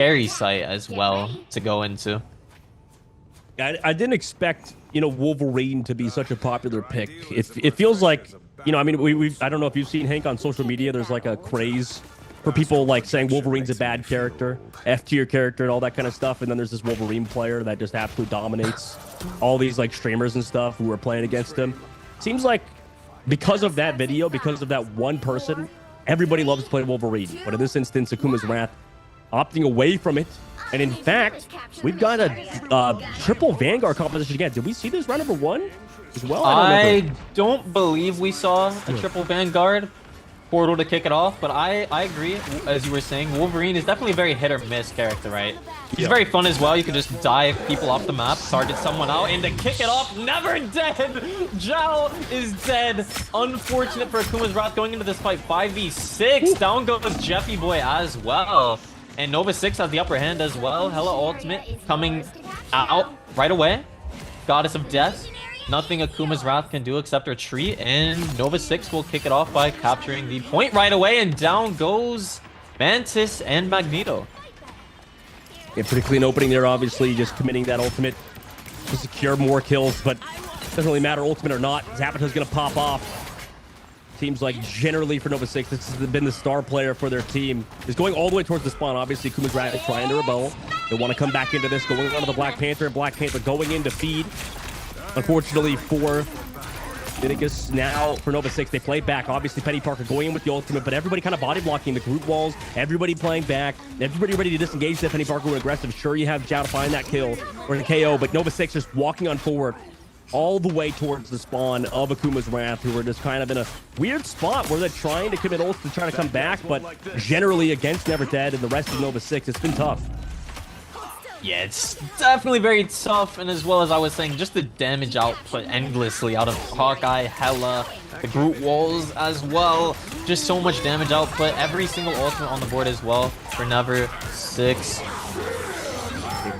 scary sight as well to go into. I didn't expect, Wolverine to be such a popular pick. It feels like, I mean, I don't know if you've seen Hank on social media. There's like a craze for people like saying Wolverine's a bad character, F tier character, and all that kind of stuff. And then there's this Wolverine player that just absolutely dominates all these like streamers and stuff who are playing against him. Seems like because of that video, because of that one person, everybody loves to play Wolverine. But in this instance, Akuma's Wrath opting away from it. And in fact, we've got a triple Vanguard composition again. Did we see this round number one as well? I don't believe we saw a triple Vanguard portal to kick it off, but I agree. As you were saying, Wolverine is definitely a very hit or miss character, right? He's very fun as well. You can just dive people off the map, target someone out, and to kick it off, never dead. Zhao is dead. Unfortunate for Akuma's Wrath going into this fight. 5v6. Down goes Jeffy Boy as well. And Nova 6 has the upper hand as well. Hella ultimate coming out right away. Goddess of Death. Nothing Akuma's Wrath can do except retreat. And Nova 6 will kick it off by capturing the point right away. And down goes Mantis and Magneto. Yeah, pretty clean opening there, obviously. Just committing that ultimate to secure more kills. But doesn't really matter, ultimate or not. Zapata's going to pop off. Seems like generally for Nova 6, this has been the star player for their team. Is going all the way towards the spawn. Obviously, Akuma's Wrath is trying to rebel. They want to come back into this, going onto the Black Panther. Black Panther going in to feed. Unfortunately for Minigus, now for Nova 6, they play back. Obviously, Penny Parker going in with the ultimate, but everybody kind of body blocking the group walls. Everybody playing back. Everybody ready to disengage that Penny Parker with aggressive. Sure, you have Zhao to find that kill or the KO, but Nova 6 just walking on forward all the way towards the spawn of Akuma's Wrath, who are just kind of in a weird spot where they're trying to commit ults to try to come back, but generally against Never Dead and the rest of Nova 6, it's been tough. Yeah, it's definitely very tough, and as well as I was saying, just the damage output endlessly out of Hawkeye, Hela, the group walls as well. Just so much damage output, every single ultimate on the board as well for Never 6. They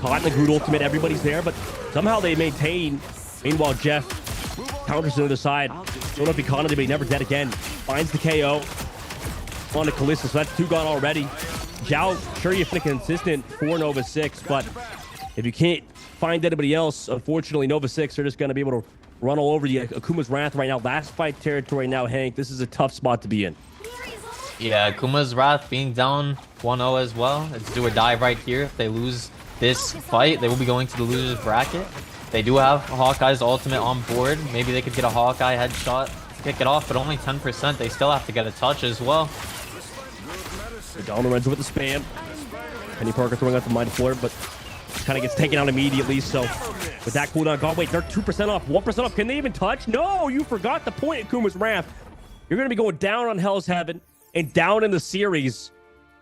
caught in the Groot ultimate, everybody's there, but somehow they maintain. Meanwhile, Jeff counters to the other side. Don't know if he caught him, but he Never Dead again. Finds the KO on the Kalista, so that's 2 gone already. Zhao, sure you're pretty consistent for Nova 6, but if you can't find anybody else, unfortunately, Nova 6 are just going to be able to run all over you. Akuma's Wrath right now, last fight territory now, Hank. This is a tough spot to be in. Yeah, Akuma's Wrath being down 1-0 as well. It's do or die right here. If they lose this fight, they will be going to the loser's bracket. They do have Hawkeye's ultimate on board. Maybe they could get a Hawkeye headshot to kick it off, but only 10%. They still have to get a touch as well. Don Lorenzo with the spam. Penny Parker throwing out the Mind Flare, but kind of gets taken out immediately. So with that cooldown gone, wait, they're 2% off, 1% off. Can they even touch? No, you forgot the point at Akuma's Wrath. You're going to be going down on Hell's Heaven and down in the series.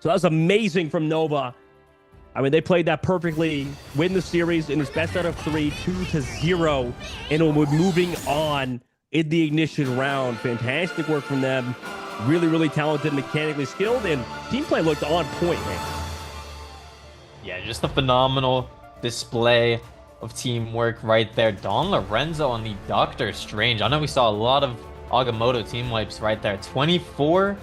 So that was amazing from Nova. I mean, they played that perfectly, win the series in its best out of 3, 2-0, and we're moving on in the ignition round. Fantastic work from them. Really, really talented, mechanically skilled, and team play looked on point, man. Yeah, just a phenomenal display of teamwork right there. Don Lorenzo on the Doctor Strange. I know we saw a lot of Agamotto team wipes right there. 24-0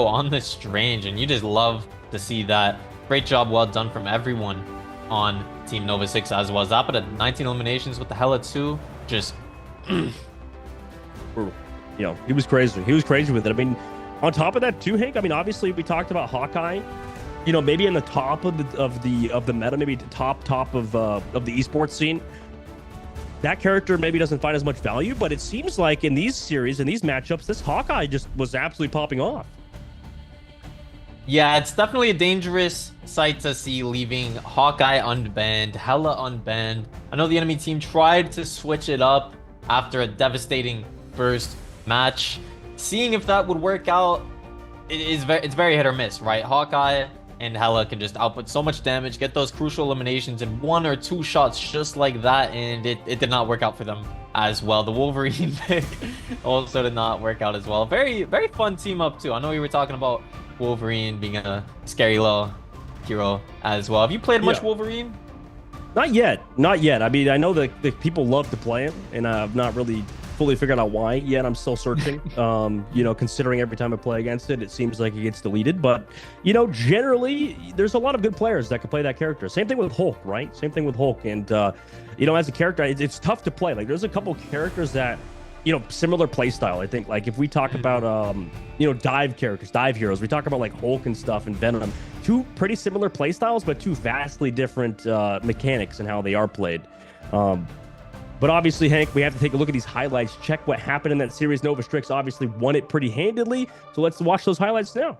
on the Strange, and you just love to see that. Great job, well done from everyone on Team Nova 6 as well. Zapata 19 eliminations with the Hela 2. Just brutal. He was crazy. He was crazy with it. I mean, on top of that too, Hank. I mean, obviously we talked about Hawkeye. Maybe in the top of the meta, maybe top of the esports scene. That character maybe doesn't find as much value, but it seems like in these series, in these matchups, this Hawkeye just was absolutely popping off. Yeah, it's definitely a dangerous sight to see, leaving Hawkeye unbanned, Hela unbanned. I know the enemy team tried to switch it up after a devastating first match. Seeing if that would work out, it's very hit or miss, right? Hawkeye and Hela can just output so much damage, get those crucial eliminations in 1 or 2 shots just like that, and it did not work out for them as well. The Wolverine pick also did not work out as well. Very, very fun team up too. I know we were talking about Wolverine being a scary little hero as well. Have you played much Wolverine? Not yet. I mean, I know that people love to play him, and I've not really fully figured out why yet. I'm still searching. You know, considering every time I play against it, it seems like it gets deleted. But, you know, generally, there's a lot of good players that can play that character. Same thing with Hulk, right? Same thing with Hulk. And, you know, as a character, it's tough to play. Like, there's a couple characters that, you know, similar play style. I think, like, if we talk about, you know, dive characters, dive heroes, we talk about, like, Hulk and stuff and Venom. Two pretty similar play styles, but two vastly different mechanics and how they are played. But obviously, Hank, we have to take a look at these highlights, check what happened in that series. Nova Strix obviously won it pretty handedly. So let's watch those highlights now.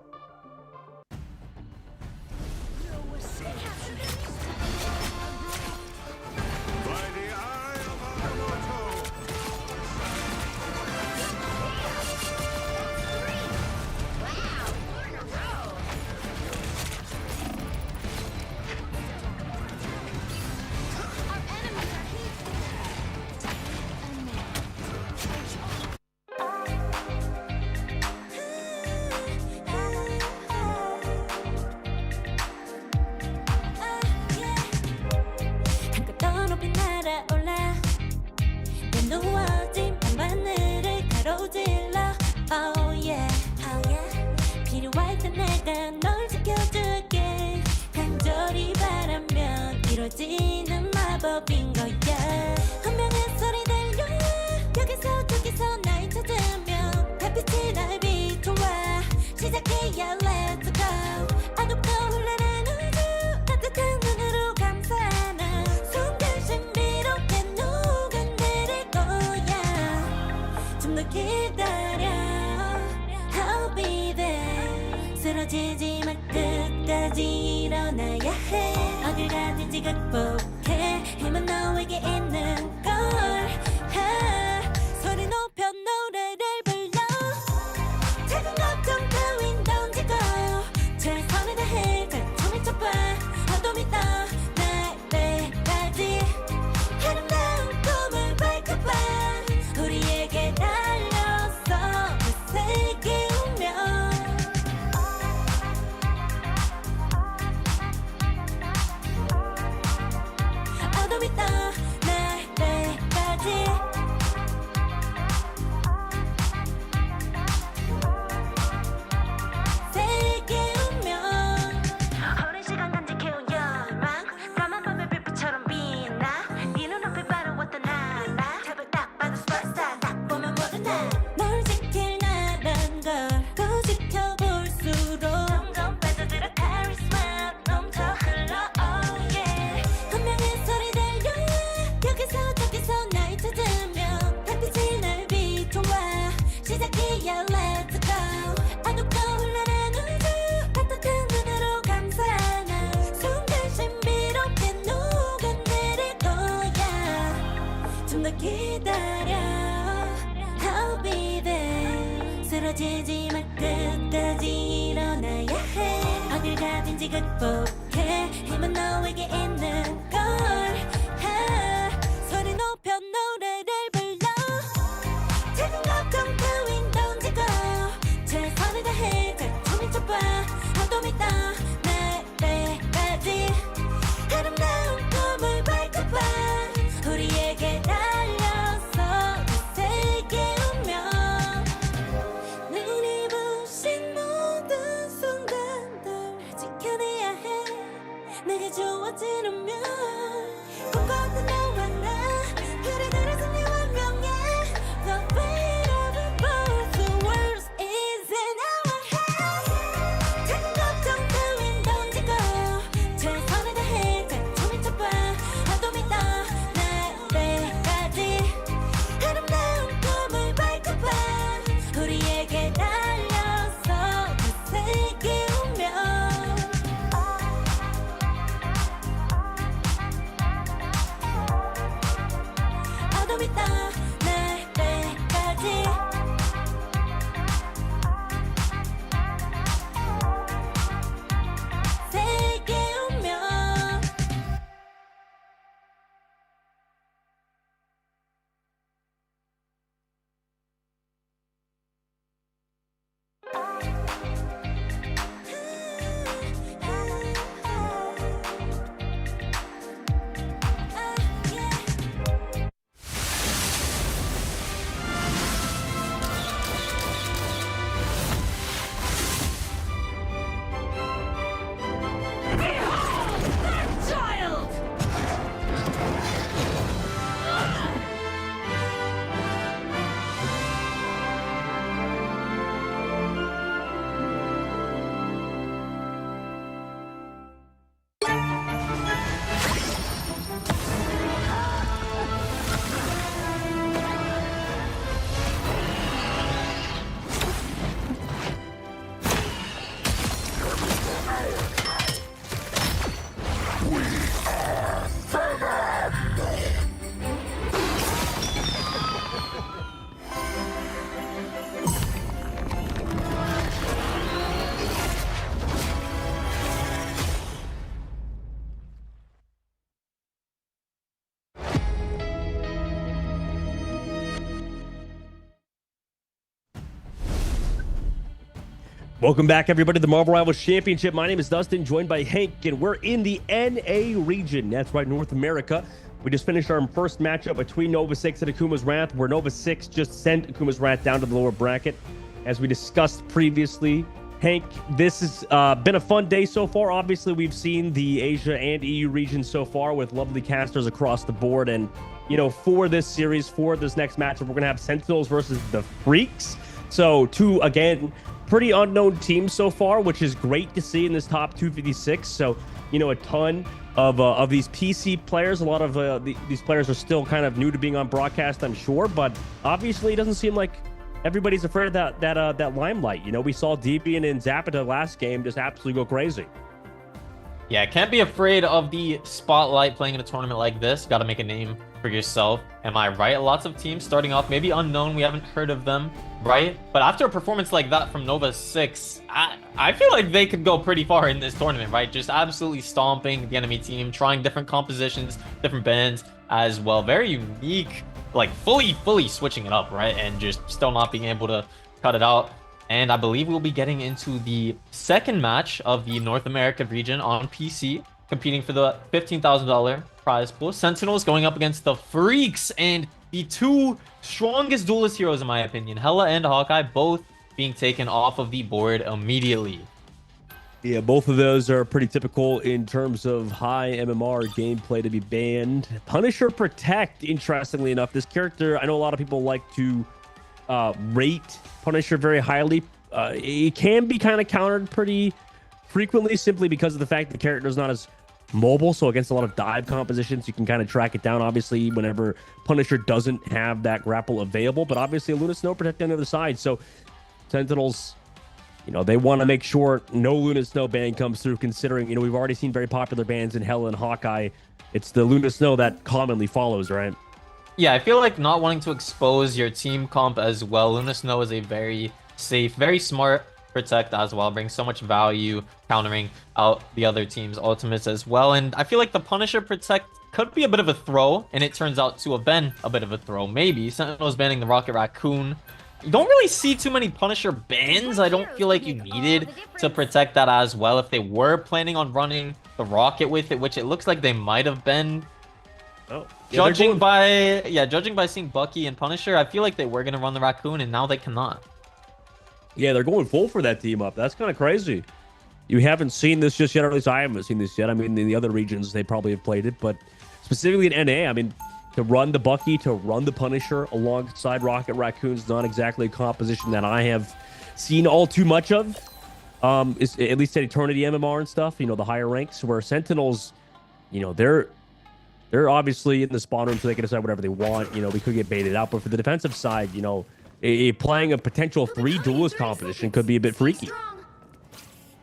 쓰러지지 마 끝까지 일어나야 해 어딜 가든지 극복해 힘은 너에게 있는 걸 소리 높여 노래를 불러 작은 걱정 따윈 던지고 최선을 다해 잘 쳐봐 어둠이 떠 날 때까지 아름다운 꿈을 밝혀봐 우리에게 달려서 그 세계 운명 쓰러지지 마 끝까지 일어나야 해 어딜 가든지 극복해 힘은 너에게 있는 걸 소리 높여 노래를 불러 작은 걱정 따윈 던지고 최선을 다해 잘 쳐봐 어둠이 떠 날 때까지 아름다운 꿈을 밝혀봐 우리에게 달려서 그 세계 운명 내가 좋아지는 면 꿈꿨던 너와 나 그래 그래서 내 운명에 The fate of the birds The world is in our hands 작은 걱정 따윈 던지고 최선을 다해 잘 쳐봐 어둠이 떠 날 때까지 아름다운 꿈을 밝혀봐 우리에게 달려서 그 세계 운명 Welcome back, everybody, to the Marvel Rivals Championship. My name is Dustin, joined by Hank, and we're in the NA region. That's right, North America. We just finished our first matchup between Nova 6 and Akuma's Wrath, where Nova 6 just sent Akuma's Wrath down to the lower bracket. As we discussed previously, Hank, this has been a fun day so far. Obviously, we've seen the Asia and EU region so far with lovely casters across the board. And, you know, for this series, for this next matchup, we're going to have Sentinels versus the Freaks. So, two, again, pretty unknown teams so far, which is great to see in this top 256. So, you know, a ton of these PC players. A lot of these players are still kind of new to being on broadcast, I'm sure. But obviously, it doesn't seem like everybody's afraid of that limelight. You know, we saw Deviant and Zapata last game just absolutely go crazy. Yeah, can't be afraid of the spotlight playing in a tournament like this. Got to make a name for yourself. Am I right? Lots of teams starting off maybe unknown. We haven't heard of them, right? But after a performance like that from Nova 6, I feel like they could go pretty far in this tournament, right? Just absolutely stomping the enemy team, trying different compositions, different bands as well. Very unique, like fully switching it up, right? And just still not being able to cut it out. And I believe we'll be getting into the second match of the North America region on PC, competing for the $15,000 prize pool. Sentinels going up against the Freaks, and the two strongest duelist heroes, in my opinion, Hela and Hawkeye, both being taken off of the board immediately. Yeah, both of those are pretty typical in terms of high MMR gameplay to be banned. Punisher Protect, interestingly enough, this character, I know a lot of people like to rate Punisher very highly. It can be kind of countered pretty frequently simply because of the fact the character is not as mobile. So against a lot of dive compositions, you can kind of track it down, obviously, whenever Punisher doesn't have that grapple available. But obviously, a Luna Snow protect on the other side. So Sentinels, you know, they want to make sure no Luna Snow ban comes through, considering, you know, we've already seen very popular bans in Hela and Hawkeye. It's the Luna Snow that commonly follows, right? Yeah, I feel like not wanting to expose your team comp as well. Luna Snow is a very safe, very smart protect as well. Brings so much value, countering out the other team's ultimates as well. And I feel like the Punisher protect could be a bit of a throw, and it turns out to have been a bit of a throw. Maybe Sentinels banning the Rocket Raccoon. You don't really see too many Punisher bans. I don't feel like you needed to protect that as well. If they were planning on running the Rocket with it, which it looks like they might have been. Oh, yeah, judging by seeing Bucky and Punisher, I feel like they were going to run the Raccoon, and now they cannot. Yeah, they're going full for that team up. That's kind of crazy. You haven't seen this just yet, or at least I haven't seen this yet. I mean, in the other regions, they probably have played it, but specifically in NA, I mean, to run the Bucky, to run the Punisher alongside Rocket Raccoon is not exactly a composition that I have seen all too much of. Is at least at Eternity MMR and stuff, you know, the higher ranks, where Sentinels, you know, they're obviously in the spawn room, so they can decide whatever they want. You know, we could get baited out, but for the defensive side, you know, playing a potential 3 duelist composition could be a bit freaky.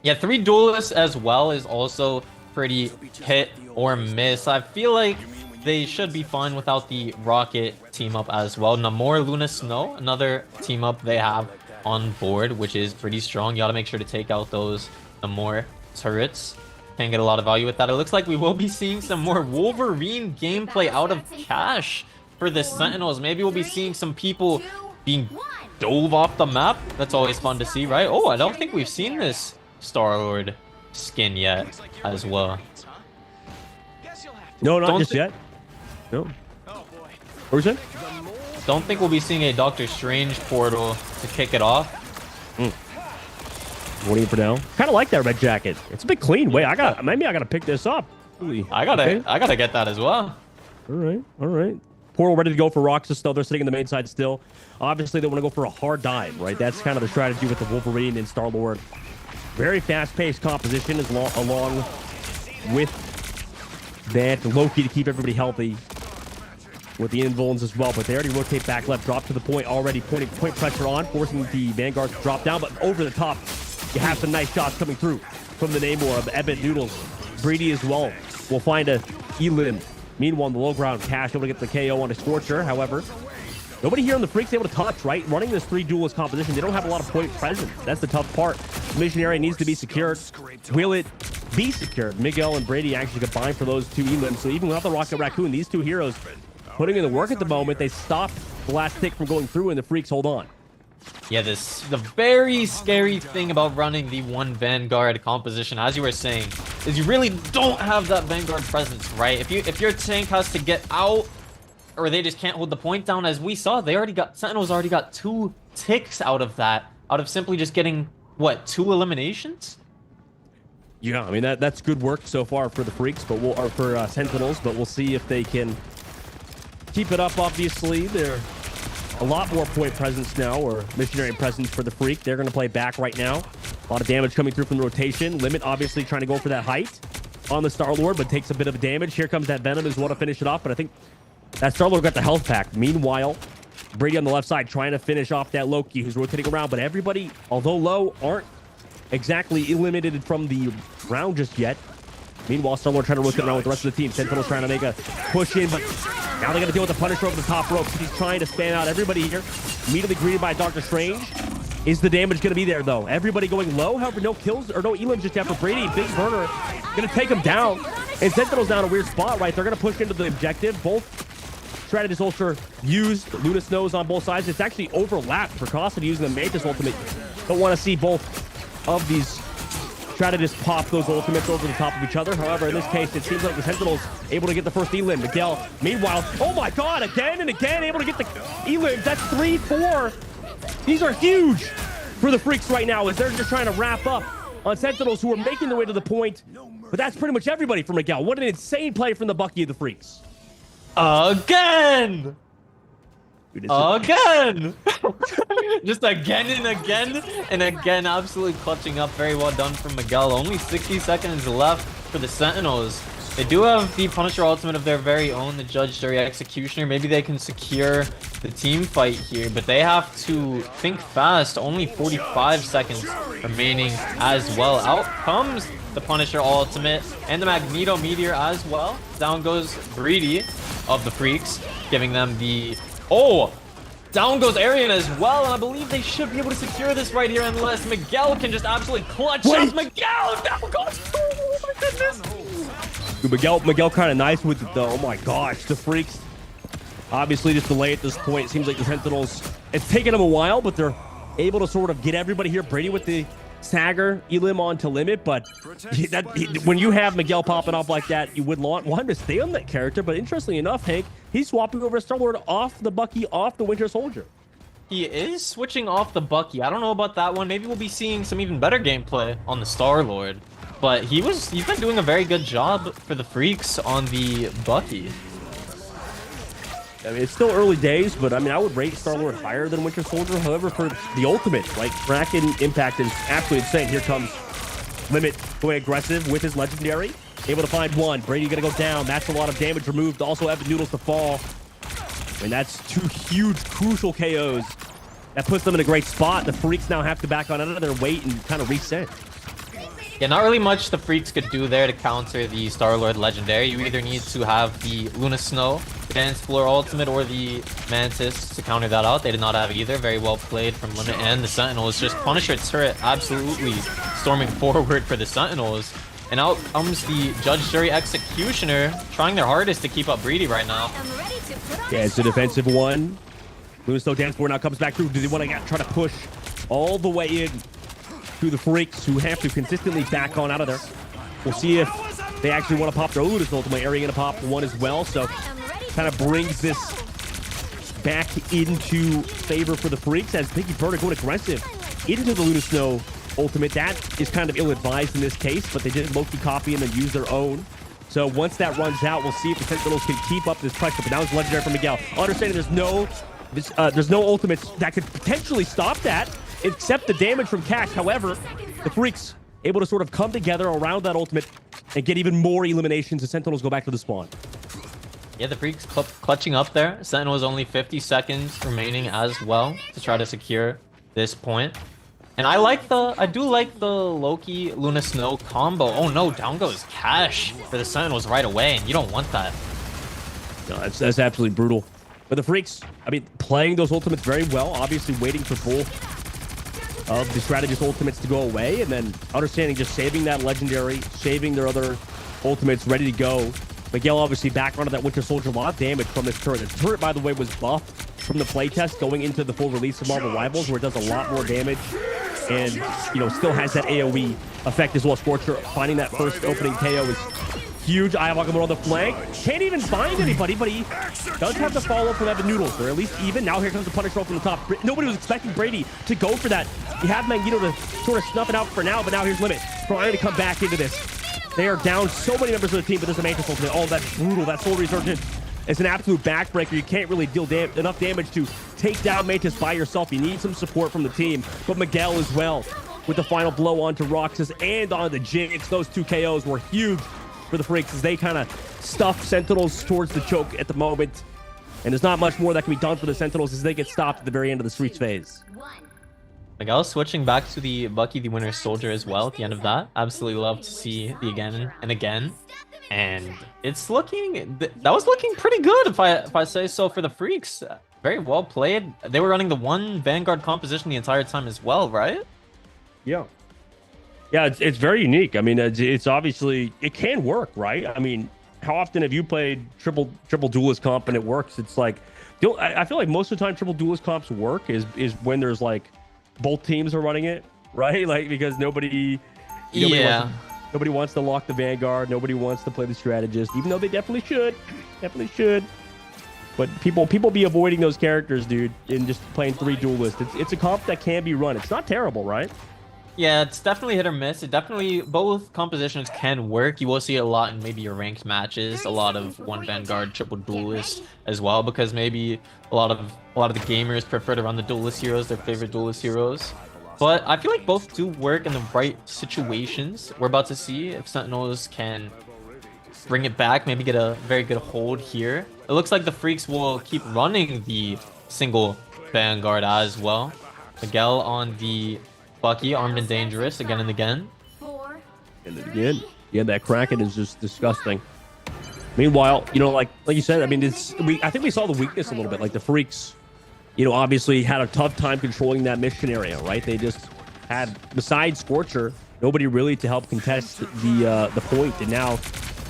Yeah, 3 duelists as well is also pretty hit or miss. I feel like they should be fine without the Rocket team up as well. Namor, Luna Snow, another team up they have on board, which is pretty strong. You got to make sure to take out those Namor turrets. Can get a lot of value with that. It looks like we will be seeing some more Wolverine gameplay out of Cash for the Sentinels. Maybe we'll be seeing some people being dove off the map. That's always fun to see, right? Oh, I don't think we've seen this Star-Lord skin yet as well. No, not just yet. No. What was it? Don't think we'll be seeing a Doctor Strange portal to kick it off. Waiting for now. Kind of like that red jacket. It's a bit clean. Wait, maybe I gotta pick this up. I gotta get that as well. All right. Portal ready to go for Roxas, though. They're sitting in the main side still. Obviously, they want to go for a hard dive, right? That's kind of the strategy with the Wolverine and Star-Lord. Very fast-paced composition along with that Loki to keep everybody healthy with the invulns as well. But they already rotate back left, drop to the point, already putting point pressure on, forcing the Vanguard to drop down. But over the top, you have some nice shots coming through from the Namor of Ebit Noodles. Breedy as well will find a Elim. Meanwhile, on the low ground, Cash able to get the KO on a Scorcher. However, nobody here on the Freaks able to touch, right? Running this 3 duelist composition, they don't have a lot of point presence. That's the tough part. Missionary needs to be secured. Will it be secured? Miguel and Brady actually combine for those 2 Elims. So even without the Rocket Raccoon, these 2 heroes putting in the work at the moment. They stop the last tick from going through, and the Freaks hold on. Yeah, the very scary thing about running the one Vanguard composition, as you were saying, is you really don't have that Vanguard presence, right? If your tank has to get out, or they just can't hold the point down, as we saw, Sentinels already got 2 ticks out of that, out of simply just getting, what, 2 eliminations? Yeah, I mean, that's good work so far for the Freaks, but or for Sentinels, but we'll see if they can keep it up, obviously. They're a lot more point presence now, or missionary presence for the Freak. They're going to play back right now. A lot of damage coming through from the rotation. Limit obviously trying to go for that height on the Star-Lord, but takes a bit of damage. Here comes that Venom as well to finish it off, but I think that Star-Lord got the health pack. Meanwhile, Brady on the left side trying to finish off that Loki who's rotating around, but everybody, although low, aren't exactly eliminated from the round just yet. Meanwhile, Star-Lord trying to rotate around with the rest of the team. Sentinels trying to make a push in, but now they got to deal with the Punisher over the top rope. He's trying to span out everybody here. Immediately greeted by Doctor Strange. Is the damage going to be there, though? Everybody going low. However, no kills or no elims just after Brady. Big burner. Going to take him down. And Sentinels down a weird spot, right? They're going to push into the objective. Both Strategist Ultra used Luna Snows on both sides. It's actually overlapped. Precocity using the Mantis ultimate. Don't want to see both of these Strategists pop those ultimates over the top of each other. However, in this case, it seems like the Sentinels able to get the first elim. Miguel, meanwhile, oh my god, again and again able to get the elims. That's 3, 4. These are huge for the Freaks right now as they're just trying to wrap up on Sentinels who are making their way to the point. But that's pretty much everybody for Miguel. What an insane play from the Bucky of the Freaks. Again! Again! Just again and again, absolutely clutching up. Very well done from Miguel. Only 60 seconds left for the Sentinels. They do have the Punisher ultimate of their very own, the Judge, Jury, Executioner. Maybe they can secure the team fight here, but they have to think fast. Only 45 seconds remaining as well. Out comes the Punisher ultimate and the Magneto Meteor as well. Down goes Greedy of the Freaks, giving them the... Oh! Down goes Arian as well, and I believe they should be able to secure this right here unless Miguel can just absolutely clutch up. Miguel! Down goes... Oh my goodness! Dude, Miguel kind of nice with it, though. Oh my gosh, the Freaks obviously just delay at this point. It seems like the Sentinels, it's taken them a while, but they're able to sort of get everybody here. Brady with the Stagger, Elim on to limit, but when you have Miguel popping off like that, you would want him to stay on that character. But interestingly enough, Hank, he's swapping over Star-Lord off the Bucky, off the Winter Soldier. He is switching off the Bucky. I don't know about that one. Maybe we'll be seeing some even better gameplay on the Star-Lord. But he's been doing a very good job for the Freaks on the Bucky. I mean, it's still early days, but I mean, I would rate Star-Lord higher than Winter Soldier. However, for the ultimate, like, Kraken impact is absolutely insane. Here comes Limit going aggressive with his legendary. Able to find one. Brady gonna go down. That's a lot of damage removed. Also have the Noodles to fall. And that's 2 huge, crucial KOs. That puts them in a great spot. The Freaks now have to back on out of their weight and kind of reset. Yeah, not really much the Freaks could do there to counter the Star-Lord Legendary. You either need to have the Luna Snow, the Dance Floor Ultimate, or the Mantis to counter that out. They did not have either. Very well played from Limit, and the Sentinels just Punisher turret absolutely storming forward for the Sentinels. And out comes the Judge, Jury, Executioner, trying their hardest to keep up Breedy right now. Yeah, it's a defensive one. Luna Snow Dance Floor now comes back through. Do they want to try to push all the way in to the Freaks, who have to consistently back on out of there? We'll see if they actually want to pop their Luna's ultimate. Area going to pop one as well, so kind of brings this back into favor for the Freaks as Biggie Bird are going aggressive into the Luna Snow ultimate. That is kind of ill-advised in this case, but they did Loki copy and then use their own. So once that runs out, we'll see if the Sentinels can keep up this pressure. But now it's legendary for Miguel. Understanding there's no ultimates that could potentially stop that, except the damage from Cash. However, the Freaks able to sort of come together around that ultimate and get even more eliminations. The Sentinels go back to the spawn. Yeah, the Freaks clutching up there. Sentinels only 50 seconds remaining as well to try to secure this point. And I do like the Loki Luna Snow combo. Oh no, down goes Cash for the Sentinels right away, and you don't want that. No, that's absolutely brutal. But the Freaks, I mean, playing those ultimates very well, obviously waiting for both of the Strategist ultimates to go away, and then understanding just saving that legendary, saving their other ultimates ready to go. Miguel obviously back onto that Winter Soldier, a lot of damage from this turret. The turret, by the way, was buffed from the playtest going into the full release of Marvel Rivals, where it does a lot more damage and, you know, still has that AoE effect as well. Scorcher finding that first opening KO is huge. Ayahuasca on the flank. Can't even find anybody, but he does have the follow from Evan Noodles, or at least even. Now here comes the punish roll from the top. Nobody was expecting Brady to go for that. You have Magneto to sort of snuff it out for now, but now here's Limit trying to come back into this. They are down so many members of the team, but there's a Mantis ultimate. Oh, that's brutal. That Soul Resurgence is an absolute backbreaker. You can't really deal enough damage to take down Mantis by yourself. You need some support from the team, but Miguel as well with the final blow onto Roxas and on the Jinx. Those 2 KOs were huge for the Freaks as they kind of stuff Sentinels towards the choke at the moment. And there's not much more that can be done for the Sentinels as they get stopped at the very end of the Streets phase. Miguel switching back to the Bucky the Winter Soldier as well at the end of that. Absolutely love to see the again and again. And it's looking, that was looking pretty good if I say so for the Freaks. Very well played. They were running the 1 Vanguard composition the entire time as well, right? Yeah. Yeah, it's very unique. I mean, it's obviously, it can work, right? I mean, how often have you played triple duelist comp and it works? It's like, I feel like most of the time triple duelist comps work is when there's like both teams are running it, right? Like, because nobody wants to lock the Vanguard. Nobody wants to play the strategist, even though they definitely should. But people be avoiding those characters, dude, in just playing 3 duelists. It's a comp that can be run. It's not terrible, right? Yeah, it's definitely hit or miss. It definitely, both compositions can work. You will see it a lot in maybe your ranked matches, a lot of 1 Vanguard triple duelist as well, because maybe a lot of the gamers prefer to run the duelist heroes, their favorite duelist heroes. But I feel like both do work in the right situations. We're about to see if Sentinels can bring it back, maybe get a very good hold here. It looks like the Freaks will keep running the single Vanguard as well. Miguel on the Bucky, armed and dangerous again and again. And again, yeah, that Kraken is just disgusting. Meanwhile, you know, like you said, I mean, I think we saw the weakness a little bit. Like the Freaks, you know, obviously had a tough time controlling that mission area, right? They just had, besides Scorcher, nobody really to help contest the point. And now,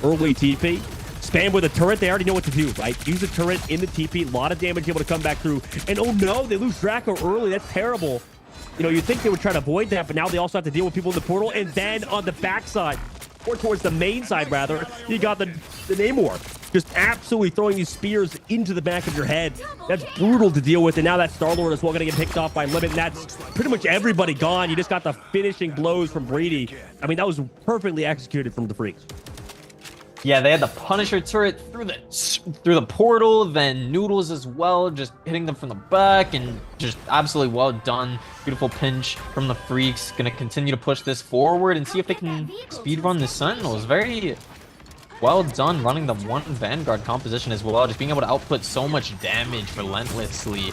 early TP, spam with a turret. They already know what to do, right? Use a turret in the TP, a lot of damage able to come back through. And oh no, they lose Draco early. That's terrible. You know, you'd think they would try to avoid that, but now they also have to deal with people in the portal. And then on the backside, or towards the main side rather, you got the Namor just absolutely throwing these spears into the back of your head. That's brutal to deal with. And now that Star-Lord is well going to get picked off by Limit. And that's pretty much everybody gone. You just got the finishing blows from Brady. I mean, that was perfectly executed from the Freaks. Yeah, they had the Punisher turret through the portal, then Noodles as well, just hitting them from the back, and just absolutely well done. Beautiful pinch from the Freaks. Gonna continue to push this forward and see if they can speedrun the Sentinels. Very well done running the 1 Vanguard composition as well, just being able to output so much damage relentlessly.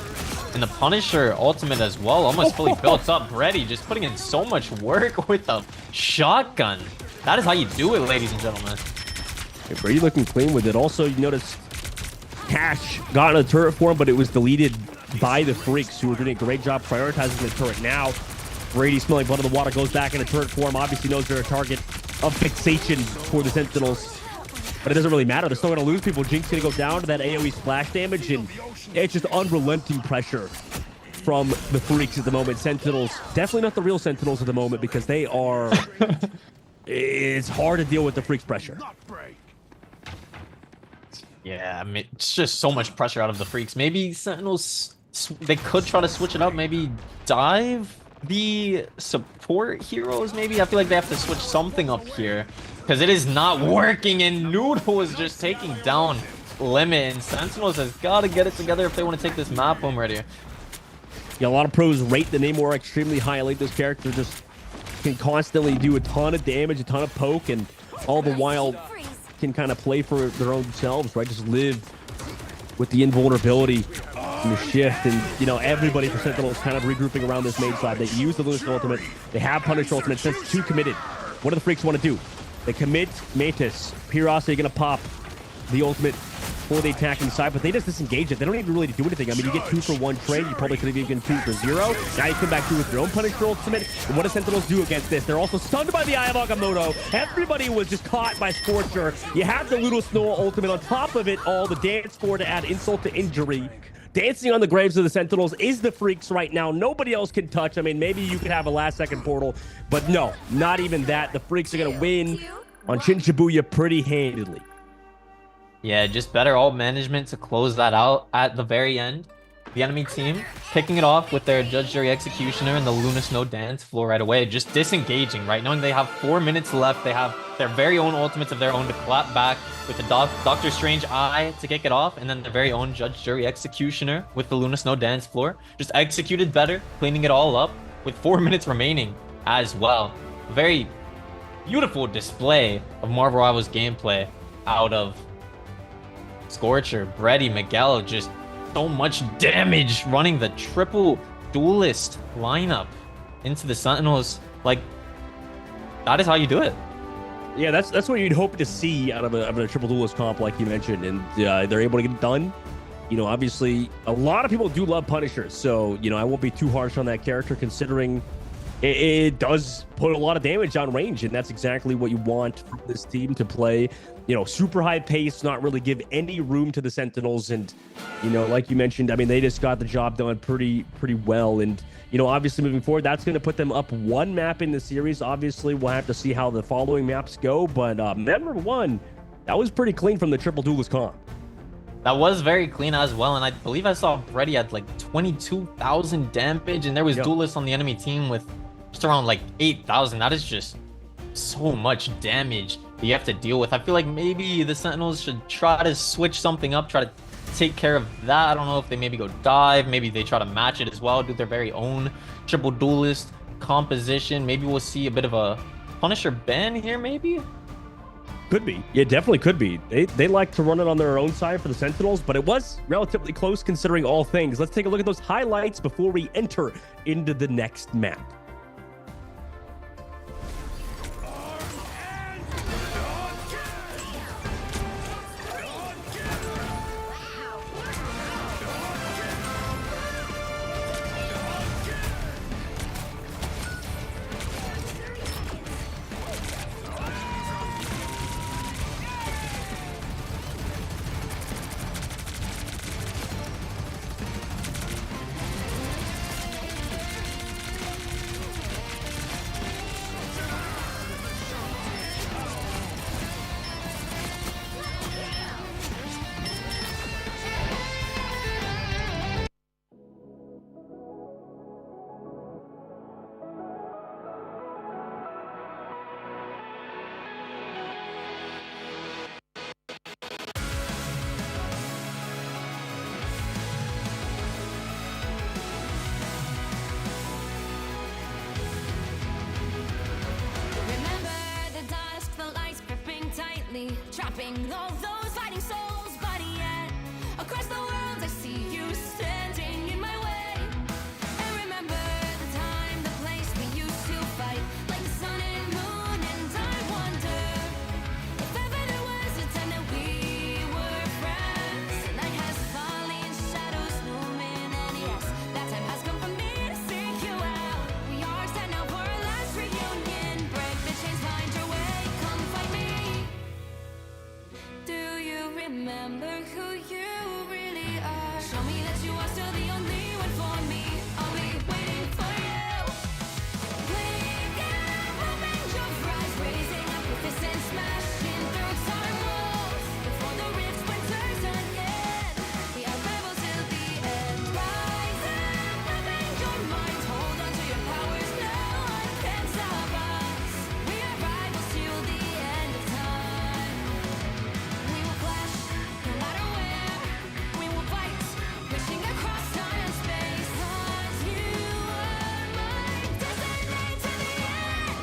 And the Punisher ultimate as well, almost fully built up, ready, just putting in so much work with the shotgun. That is how you do it, ladies and gentlemen. Brady looking clean with it. Also, you notice Cash got in a turret form, but it was deleted by the Freaks, who were doing a great job prioritizing the turret. Now, Brady, smelling blood in the water, goes back in a turret form. Obviously knows they're a target of fixation for the Sentinels. But it doesn't really matter. They're still going to lose people. Jinx going to go down to that AoE splash damage, and it's just unrelenting pressure from the Freaks at the moment. Sentinels, definitely not the real Sentinels at the moment, because they are... it's hard to deal with the Freaks' pressure. Yeah, I mean, it's just so much pressure out of the Freaks. Maybe Sentinels, they could try to switch it up. Maybe dive the support heroes, maybe? I feel like they have to switch something up here, because it is not working, and Noodle is just taking down Limit, and Sentinels has got to get it together if they want to take this map home right here. Yeah, a lot of pros rate the Namor extremely highly. This character just can constantly do a ton of damage, a ton of poke, and all the while can kind of play for their own selves, right? Just live with the invulnerability and the shift, and you know, everybody for Sentinels kind of regrouping around this main side. They use the Lunatic ultimate, they have Punisher ultimate. Since 2 committed, what do the Freaks want to do? They commit Mantis. Pyrosity gonna pop the ultimate for the attacking side, but they just disengage it. They don't even really do anything. I mean, you get 2 for 1 trade. You probably could have even 2 for 0. Now you come back through with your own Punisher ultimate. And what do Sentinels do against this? They're also stunned by the Eye of Agamotto. Everybody was just caught by Scorcher. You have the Ludo Snow ultimate on top of it all. The dance floor to add insult to injury. dancing on the graves of the Sentinels is the Freaks right now. Nobody else can touch. I mean, maybe you could have a last-second portal, but no, not even that. The Freaks are going to win on Shin Shibuya pretty handedly. Yeah, just better ult management to close that out at the very end. The enemy team kicking it off with their Judge, Jury, Executioner and the Luna Snow dance floor right away. Just disengaging, right? Knowing they have 4 minutes left. They have their very own ultimates of their own to clap back with the Doctor Strange Eye to kick it off. And then their very own Judge, Jury, Executioner with the Luna Snow dance floor. Just executed better, cleaning it all up with 4 minutes remaining as well. Very beautiful display of Marvel Rivals gameplay out of Scorcher, Brady, Miguel, just so much damage running the triple duelist lineup into the Sentinels. Like, that is how you do it. Yeah, that's what you'd hope to see out of a triple duelist comp, like you mentioned, and they're able to get it done. You know, obviously, a lot of people do love Punishers, so, you know, I won't be too harsh on that character, considering it does put a lot of damage on range, and that's exactly what you want from this team to play. You know, super high pace, not really give any room to the Sentinels. And, you know, like you mentioned, I mean, they just got the job done pretty well. And, you know, obviously moving forward, that's going to put them up 1 map in the series. Obviously, we'll have to see how the following maps go. But map number 1, that was pretty clean from the triple duelist comp. That was very clean as well. And I believe I saw Brady at like 22,000 damage. And there was duelists on the enemy team with just around like 8,000. That is just so much damage that you have to deal with. I feel like maybe the Sentinels should try to switch something up, try to take care of that. I don't know if they maybe go dive, maybe they try to match it as well, do their very own triple duelist composition. Maybe we'll see a bit of a Punisher ban here, maybe? Could be. Yeah, definitely could be. They like to run it on their own side for the Sentinels, but it was relatively close considering all things. Let's take a look at those highlights before we enter into the next map. Trapping all those fighting souls, but yet across the world I see you standing in my way. And remember the time, the place we used to fight, like the sun and moon. And I wonder if ever there was a time that we were friends. The night has fallen, shadows looming, and yes, that time has come for me to seek you out. We are set now for our last reunion. Break the chains, find your way, come find me. Do you remember who you really are? Show me that you are still the only one for me. I'll be waiting for you. Wake up, open your eyes, raising up your fists and smashing through time walls. Before the rift splinters again, we are rebels till the end. Rise up, open your minds, hold on to your powers. No one can stop us. We are rivals till the end of time. We will clash, no matter where. We will fight, reaching across time and space. 'Cause you are my destiny to the end.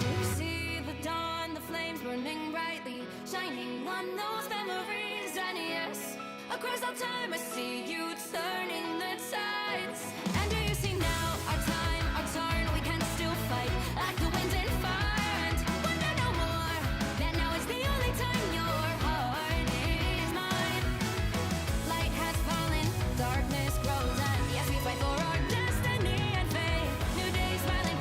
You see the dawn, the flames burning brightly, shining on those memories. And yes, across all time I see you turning the tides. And do you see now our time, our turn? We can still fight like the wind and fire. And wonder no more that now is the only time your heart is mine. Light has fallen, darkness grows, and yes, we fight for our destiny and fate. New days smiling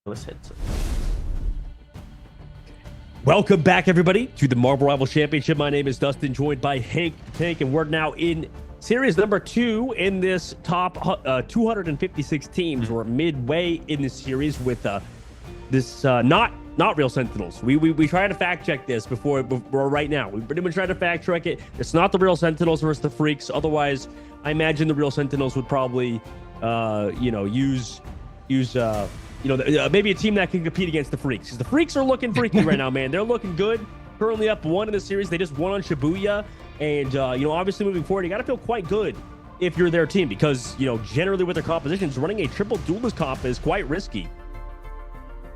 Let's hit. Welcome back, everybody, to the Marvel Rival Championship. My name is Dustin, joined by Hank, and we're now in series number 2 in this top 256 teams. We're midway in this series with this not real Sentinels. We tried to fact check this before right now. We pretty much tried to fact check it. It's not the real Sentinels versus the Freaks. Otherwise, I imagine the real Sentinels would probably use maybe a team that can compete against the Freaks. Because the Freaks are looking freaky right now, man. They're looking good. Currently up 1 in the series. They just won on Shibuya. And, obviously moving forward, you got to feel quite good if you're their team. Because, generally with their compositions, running a triple duelist comp is quite risky.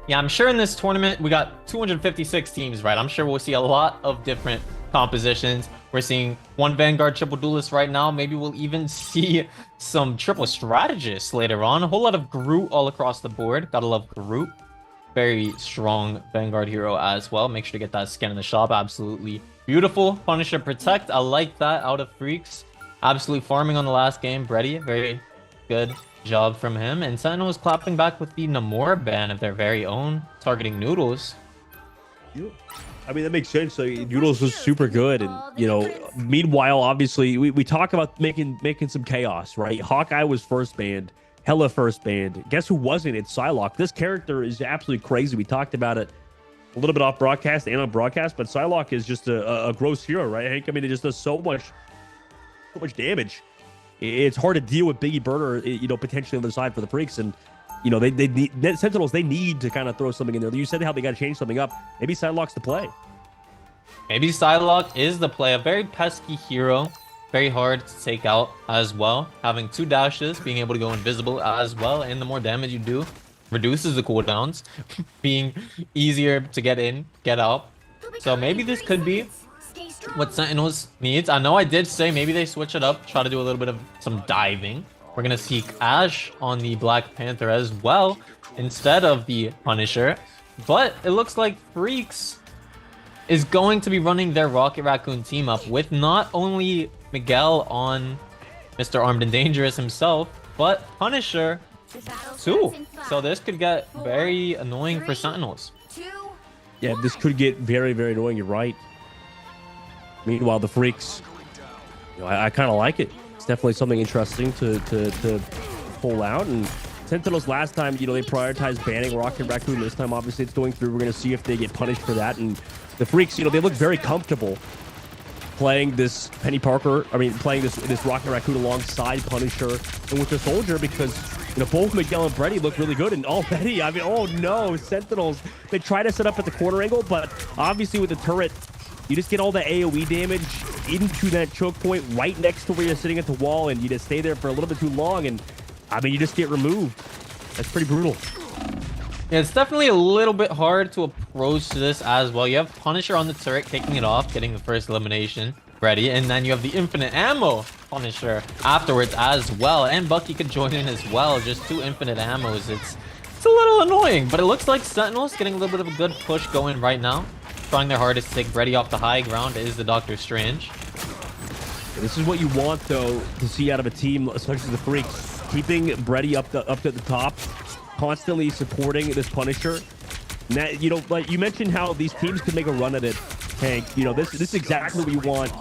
Yeah, I'm sure in this tournament, we got 256 teams, right? I'm sure we'll see a lot of different compositions. We're seeing 1 Vanguard triple duelist right now. Maybe we'll even see some triple strategists later on. A whole lot of Groot all across the board. Gotta love Groot. Very strong Vanguard hero as well. Make sure to get that skin in the shop. Absolutely beautiful. Punisher Protect. I like that out of Freaks. Absolutely farming on the last game. Brady, very good job from him. And Sentinel is clapping back with the Namor ban of their very own, targeting Noodles. I mean, that makes sense. So Noodles was super good. And, meanwhile, obviously, we talk about making some chaos, right? Hawkeye was first banned. Hella first banned. Guess who wasn't? It's Psylocke. This character is absolutely crazy. We talked about it a little bit off broadcast and on broadcast, but Psylocke is just a gross hero, right, Hank? I mean, it just does so much damage. It's hard to deal with Biggie Burner, potentially on the side for the Freaks. And, they need Sentinels. They need to kind of throw something in there. You said how they got to change something up. Maybe Psylocke's the play. Maybe Psylocke is the play. A very pesky hero. Very hard to take out as well. Having 2 dashes, being able to go invisible as well. And the more damage you do, reduces the cooldowns. Being easier to get in, get out. So maybe this could be what Sentinels needs. I know I did say maybe they switch it up. Try to do a little bit of some diving. We're going to seek Ash on the Black Panther as well, instead of the Punisher. But it looks like Freaks is going to be running their Rocket Raccoon team up with not only Miguel on Mr. Armed and Dangerous himself, but Punisher too. So this could get very annoying for Sentinels. Yeah, this could get very, very annoying. You're right. Meanwhile, the Freaks, I kind of like it. It's definitely something interesting to pull out. And Sentinels last time, they prioritized banning Rocket Raccoon. This time, obviously, it's going through. We're going to see if they get punished for that. And the Freaks, they look very comfortable playing this playing this Rocket Raccoon alongside Punisher and with the Soldier, because both Miguel and Brady look really good. And already, oh no, Sentinels, they try to set up at the corner angle, but obviously with the turret, you just get all the AoE damage into that choke point right next to where you're sitting at the wall, and you just stay there for a little bit too long, and you just get removed. That's pretty brutal. Yeah, it's definitely a little bit hard to approach this as well. You have Punisher on the turret, kicking it off, getting the first elimination ready, and then you have the infinite ammo Punisher afterwards as well, and Bucky could join in as well. Just 2 infinite ammos. It's a little annoying, but it looks like Sentinels getting a little bit of a good push going right now. Trying their hardest to take Brady off the high ground is the Doctor Strange. This is what you want, though, to see out of a team, especially the Freaks. Keeping Brady up to the top, constantly supporting this Punisher. And that, like you mentioned how these teams could make a run at it, Hank. This is exactly what you want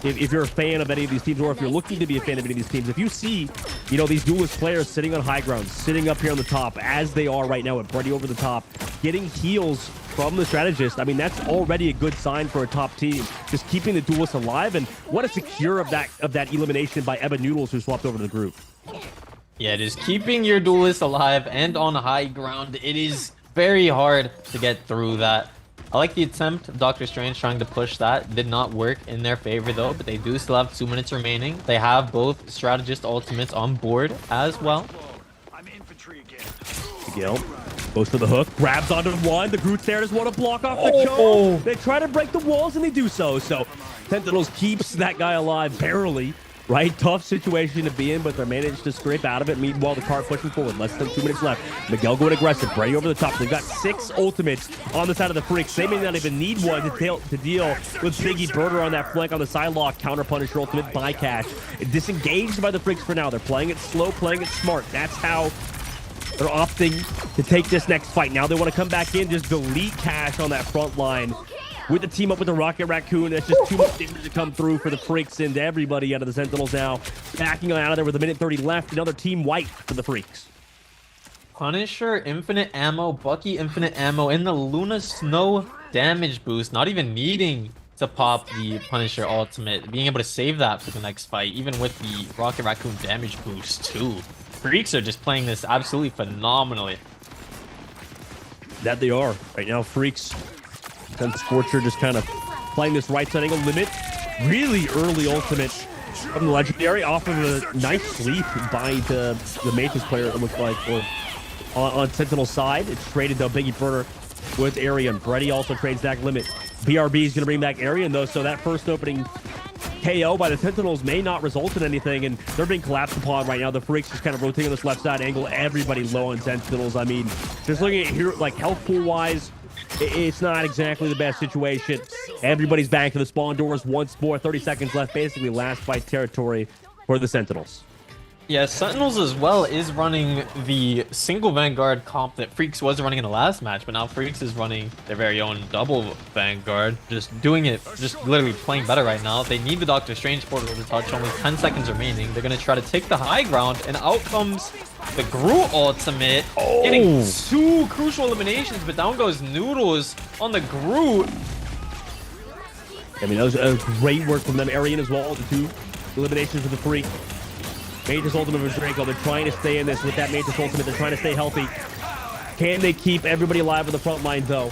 if you're a fan of any of these teams, or if you're looking to be a fan of any of these teams. If you see, these duelist players sitting on high ground, sitting up here on the top, as they are right now with Brady over the top, getting heals from the strategist, that's already a good sign for a top team. Just keeping the duelists alive, and what a secure of that elimination by Ebba Noodles, who swapped over to the group. Yeah, just keeping your duelists alive and on high ground. It is very hard to get through that. I like the attempt of Doctor Strange trying to push that. Did not work in their favor though, but they do still have 2 minutes remaining. They have both strategist ultimates on board as well. Miguel goes for the hook, grabs onto 1. The Groot's there, just want to block off the choke. They try to break the walls, and they do so. So Sentinels keeps that guy alive barely. Right? Tough situation to be in, but they managed to scrape out of it. Meanwhile, the car pushing forward. Less than 2 minutes left. Miguel going aggressive. Brady over the top. They've got 6 ultimates on the side of the Freaks. They may not even need one to deal with Biggie Burner on that flank on the Psylocke. Counter Punisher ultimate by Cash. Disengaged by the Freaks for now. They're playing it slow, playing it smart. That's how They're opting to take this next fight. Now they want to come back in, just delete Cash on that front line. With the team up with the Rocket Raccoon, that's just too much damage to come through for the Freaks and everybody out of the Sentinels now. Backing out of there with a minute 30 left. Another team wipe for the Freaks. Punisher, infinite ammo, Bucky, infinite ammo, and the Luna Snow damage boost. Not even needing to pop the Punisher ultimate. Being able to save that for the next fight, even with the Rocket Raccoon damage boost too. Freaks are just playing this absolutely phenomenally. That they are. Right now, Freaks and Scorcher just kind of playing this right side angle limit. Really early ultimate from the Legendary off of a nice sleep by the Matrix player, it looks like, or on Sentinel's side. It's traded though Biggie Burner with Arian. Brady also trades that limit. BRB is going to bring back Arian though, so that first opening KO by the Sentinels may not result in anything, and they're being collapsed upon right now. The Freaks just kind of rotating on this left side angle. Everybody low on Sentinels. I mean, just looking at here, like health pool wise, it's not exactly the best situation. Everybody's back to the spawn doors once more. 30 seconds left, basically last fight territory for the Sentinels. Yeah, Sentinels as well is running the single Vanguard comp that Freaks was running in the last match, but now Freaks is running their very own double Vanguard, just doing it, just literally playing better right now. They need the Doctor Strange portal to touch, only 10 seconds remaining. They're going to try to take the high ground, and out comes the Groot ultimate, getting 2 crucial eliminations, but down goes Noodles on the Groot. I mean, that was a great work from them. Arian as well, the 2 eliminations of the Freak. Matrix Ultimate of Draco. They're trying to stay in this with that Matrix Ultimate. They're trying to stay healthy. Can they keep everybody alive on the front line, though?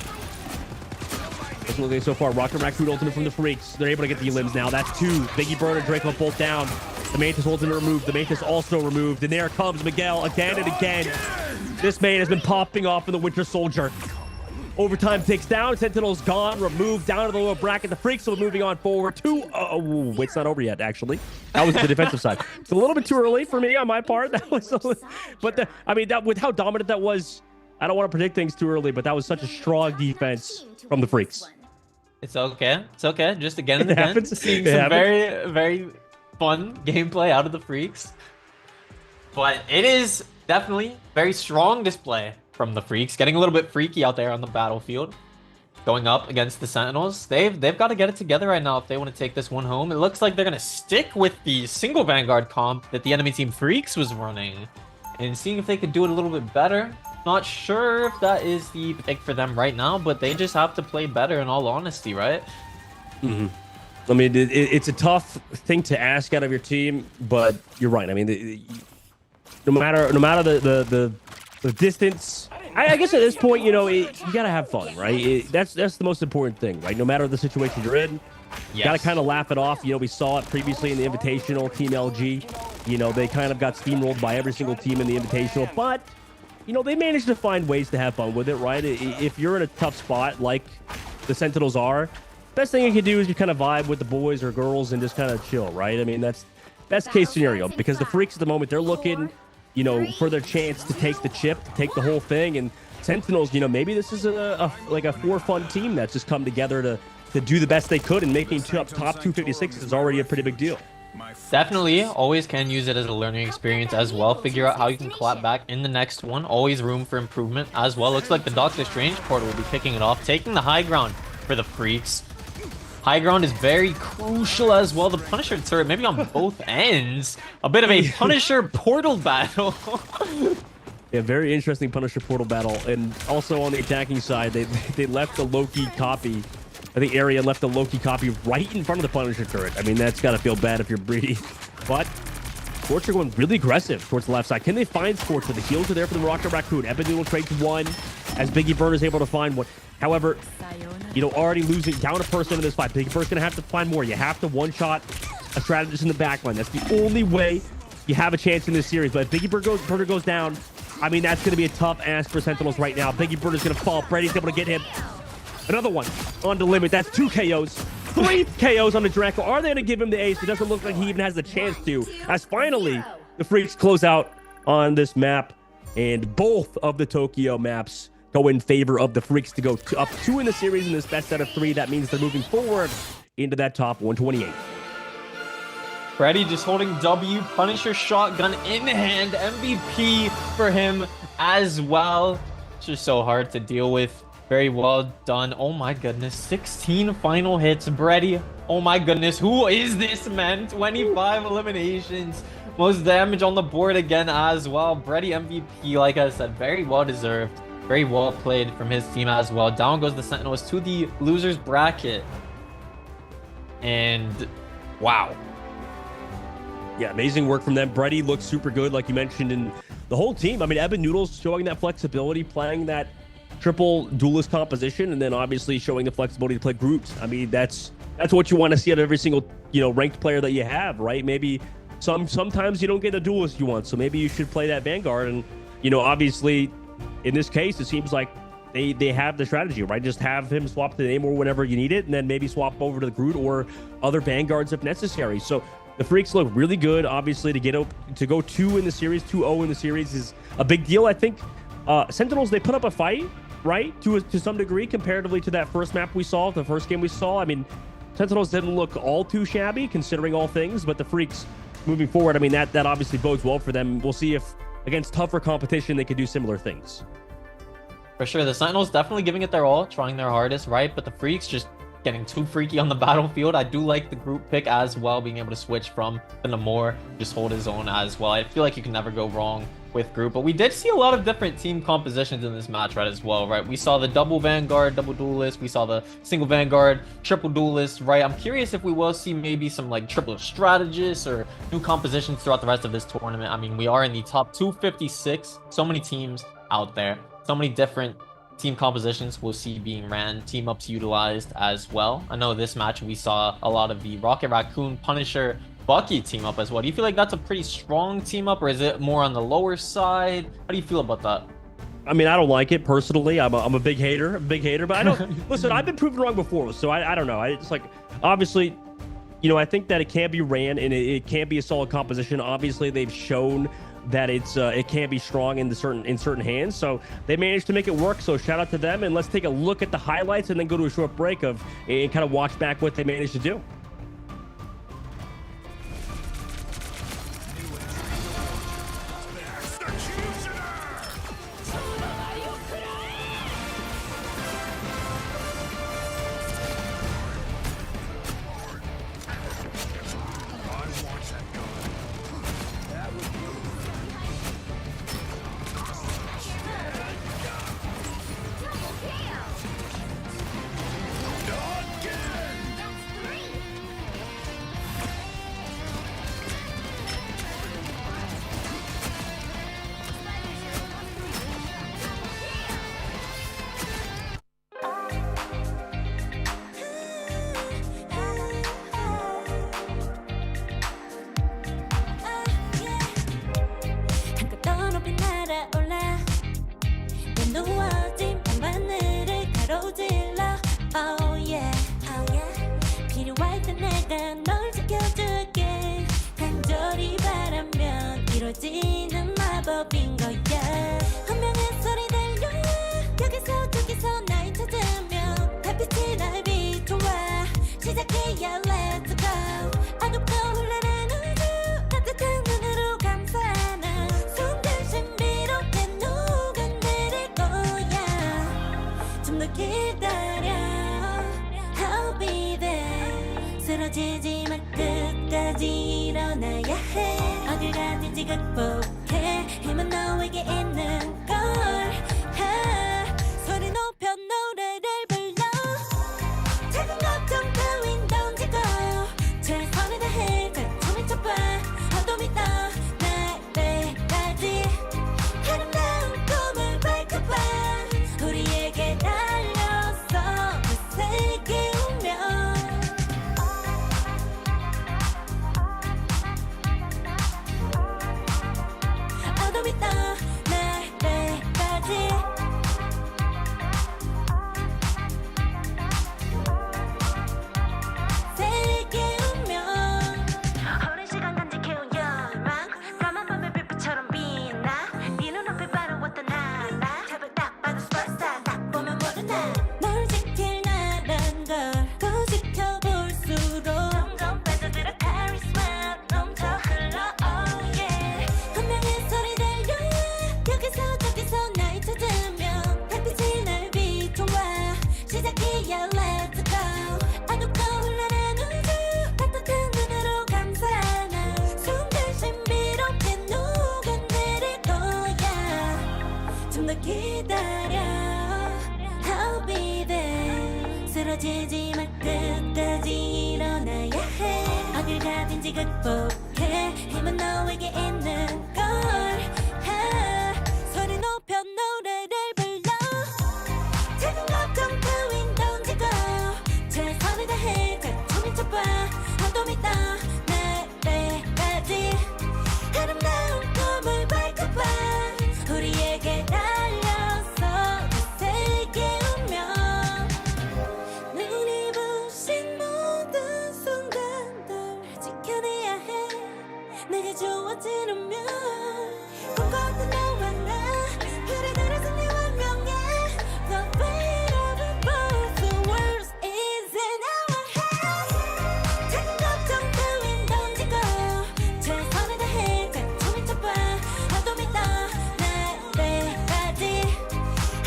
That's looking so far. Rocket Raccoon Ultimate from the Freaks. They're able to get the limbs now. That's 2. Biggie Burner, Draco both down. The Matrix Ultimate removed. The Matrix also removed. And there comes Miguel again and again. This man has been popping off in the Winter Soldier. Overtime takes down. Sentinel's gone. Removed down to the lower bracket. The Freaks are moving on forward. 2. Oh, wait, it's not over yet, actually. That was the defensive side. It's a little bit too early for me on my part. That was but I mean, that with how dominant that was, I don't want to predict things too early, but that was such a strong defense from the Freaks. It's okay. It's okay. Just again and again, seeing some very, very fun gameplay out of the Freaks. But it is definitely very strong display from the Freaks, getting a little bit freaky out there on the battlefield, going up against the Sentinels. They've got to get it together right now if they want to take this one home. It looks like they're going to stick with the single Vanguard comp that the enemy team Freaks was running and seeing if they could do it a little bit better. Not sure if that is the pick for them right now, but they just have to play better in all honesty, right? Mm-hmm. I mean, it's a tough thing to ask out of your team, but you're right. I mean, no matter the distance, I guess at this point, you know, you gotta have fun, right? That's the most important thing, right? No matter the situation you're in, you gotta kind of laugh it off. You know, we saw it previously in the Invitational, Team LG. You know, they kind of got steamrolled by every single team in the Invitational, but you know, they managed to find ways to have fun with it, right? If you're in a tough spot like the Sentinels are, best thing you can do is you kind of vibe with the boys or girls and just kind of chill, right? I mean, that's best case scenario, because the Freaks at the moment, they're looking, you know, for their chance to take the chip, to take the whole thing. And Sentinels, you know, maybe this is like a for-fun team that's just come together to do the best they could, and making top 256 is already a pretty big deal. Definitely, always can use it as a learning experience as well. Figure out how you can clap back in the next one. Always room for improvement as well. Looks like the Doctor Strange portal will be kicking it off, taking the high ground for the Freaks. High ground is very crucial as well. The Punisher turret, maybe on both ends. A bit of a Punisher portal battle. Yeah, very interesting Punisher portal battle. And also on the attacking side, they left the Loki copy. I think Arian left the Loki copy right in front of the Punisher turret. I mean, that's got to feel bad if you're Breedy. But Scorcher going really aggressive towards the left side. Can they find Scorcher? The heals are there for the Rocket Raccoon. Epidural trades 1 as Biggie Burner is able to find one. However, you know, already losing down a person in this fight. Biggie Burner's going to have to find more. You have to one-shot a strategist in the backline. That's the only way you have a chance in this series. But if Biggie Burner goes down, I mean, that's going to be a tough ask for Sentinels right now. Biggie Burner's going to fall. Brady's able to get him. Another one on the limit. That's 2 KOs. 3 KOs on the Draco. Are they going to give him the ace? It doesn't look like he even has the chance to. As finally, the Freaks close out on this map. And both of the Tokyo maps go in favor of the Freaks to go up 2 in the series in this best out of 3. That means they're moving forward into that top 128. Freddy just holding W, Punisher shotgun in hand, MVP for him as well. It's just so hard to deal with. Very well done. Oh my goodness, 16 final hits, Brady. Oh my goodness, who is this man? 25 eliminations, most damage on the board again as well. Brady MVP, like I said, very well deserved. Very well played from his team as well. Down goes the Sentinels to the losers bracket. And wow. Yeah, amazing work from them. Brady looks super good, like you mentioned, and the whole team. I mean, Evan Noodles showing that flexibility, playing that triple duelist composition, and then obviously showing the flexibility to play groups. I mean, that's what you want to see out of every single, ranked player that you have, right? Maybe sometimes you don't get the duelist you want, so maybe you should play that Vanguard. And obviously, in this case, it seems like they have the strategy, right? Just have him swap to the Namor whenever you need it, and then maybe swap over to the Groot or other Vanguards if necessary. So the Freaks look really good. Obviously, to go 2 in the series, 2-0 in the series is a big deal. I think Sentinels, they put up a fight, right? To some degree, comparatively to that first map we saw, the first game we saw. I mean, Sentinels didn't look all too shabby considering all things, but the Freaks moving forward, I mean, that obviously bodes well for them. We'll see if against tougher competition they could do similar things. For sure, the Sentinels definitely giving it their all, trying their hardest, right? But the Freaks just getting too freaky on the battlefield. I do like the group pick as well, being able to switch from the Namor, just hold his own as well. I feel like you can never go wrong with group, but we did see a lot of different team compositions in this match, right, as well, right? We saw the double Vanguard, double duelist. We saw the single Vanguard, triple duelist, right? I'm curious if we will see maybe some like triple strategists or new compositions throughout the rest of this tournament. I mean, we are in the top 256, so many teams out there, so many different team compositions we'll see being ran, team ups utilized as well. I know this match we saw a lot of the Rocket Raccoon, Punisher, Bucky team up as well. Do you feel like that's a pretty strong team up, or is it more on the lower side? How do you feel about that? I mean, I don't like it personally. I'm a big hater, but I don't listen. I've been proven wrong before, so I don't know. It's like, obviously, I think that it can be ran and it can be a solid composition. Obviously, they've shown that it can be strong in certain hands, so they managed to make it work. So shout out to them, and let's take a look at the highlights and then go to a short break and kind of watch back what they managed to do. 쓰러지지만 끝까지 일어나야 해. 어딜 가든지 극복해. 힘은 너에게 있는 걸. 소리 높여 노래를 불러. 작은 걱정 따윈 던지고 최선을 다해 작품을 쳐봐. 어둠이 떠 날 때까지 아름다운 꿈을 밝혀봐. 우리에게 달려서 그 세계 운명. 더 기다려 I'll be there 쓰러지지 말 끝까지 일어나야 해 어딜 가든지 극복해 힘은 너에게 있는 걸 소리 높여 노래를 불러 작은 걱정 따윈 던지고 최선을 다해 자충을 쳐봐 한도 믿어 내일까지 아름다운 꿈을 밝혀봐 우리에게 달려서 그 세계 운명 눈이 부신 모든 순간들 지켜내야 해 내게 주어지는 꿈꿨던 너와 나 우리들의 승리 완명해 The fate of it both the world is in our hands 작은 걱정 따윈 던지고 최선을 다해 자충을 쳐봐 나도 믿어 내일까지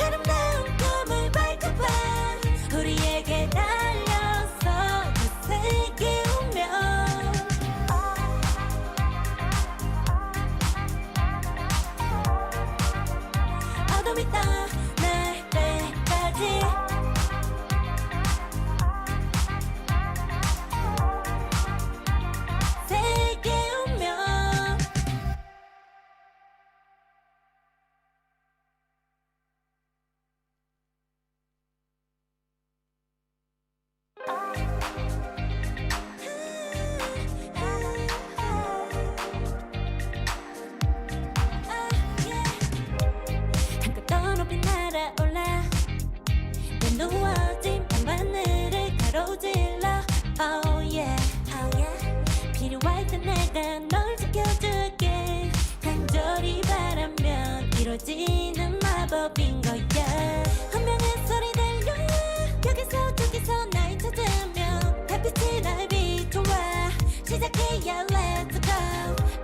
아름다운 꿈을 밝혀봐 우리에게 달려서 그 세계 운명 나도 믿어 내일까지 세계 운명 한껏 더 높이 날아올라 내 누워진 밤하늘을 가로질러 Oh yeah, oh yeah 필요할 때 내가 널 지켜줄게 간절히 바라면 이루어지는 마법인 거야 운명의 소리 들려 여기서 저기서 날 찾으면 햇빛이 날 비춰와 시작해야 let's go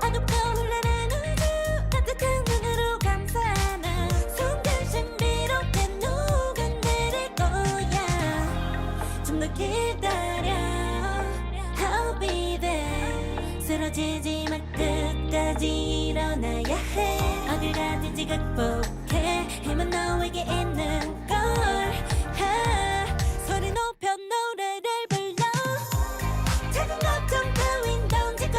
어둡고 흘러는 우주 따뜻한 눈으로 감싸나 순간 신비롭게 녹아내릴 거야 좀 더 기다려 I'll be there 쓰러지지 말 끝까지 일어나야 해 어딜 가든지 극복해 힘은 너에게 있는 걸 소리 높여 노래를 불러 작은 걱정 따윈 던지고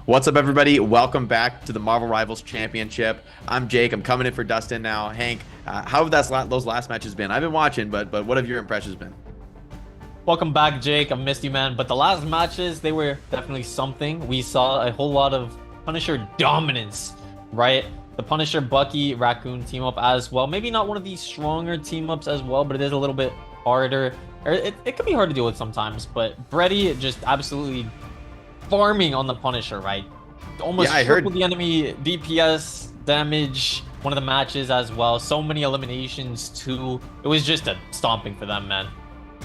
What's up, everybody? Welcome back to the Marvel Rivals Championship. I'm Jake. I'm coming in for Dustin now. Hank, how have those last matches been? I've been watching, but what have your impressions been? Welcome back, Jake. I missed you, man. But the last matches, they were definitely something. We saw a whole lot of Punisher dominance, right? The Punisher Bucky Raccoon team up as well. Maybe not one of these stronger team ups as well, but it is a little bit harder. It can be hard to deal with sometimes. But Brady just absolutely farming on the Punisher, right? Almost triple the enemy DPS damage. One of the matches as well. So many eliminations too. It was just a stomping for them, man.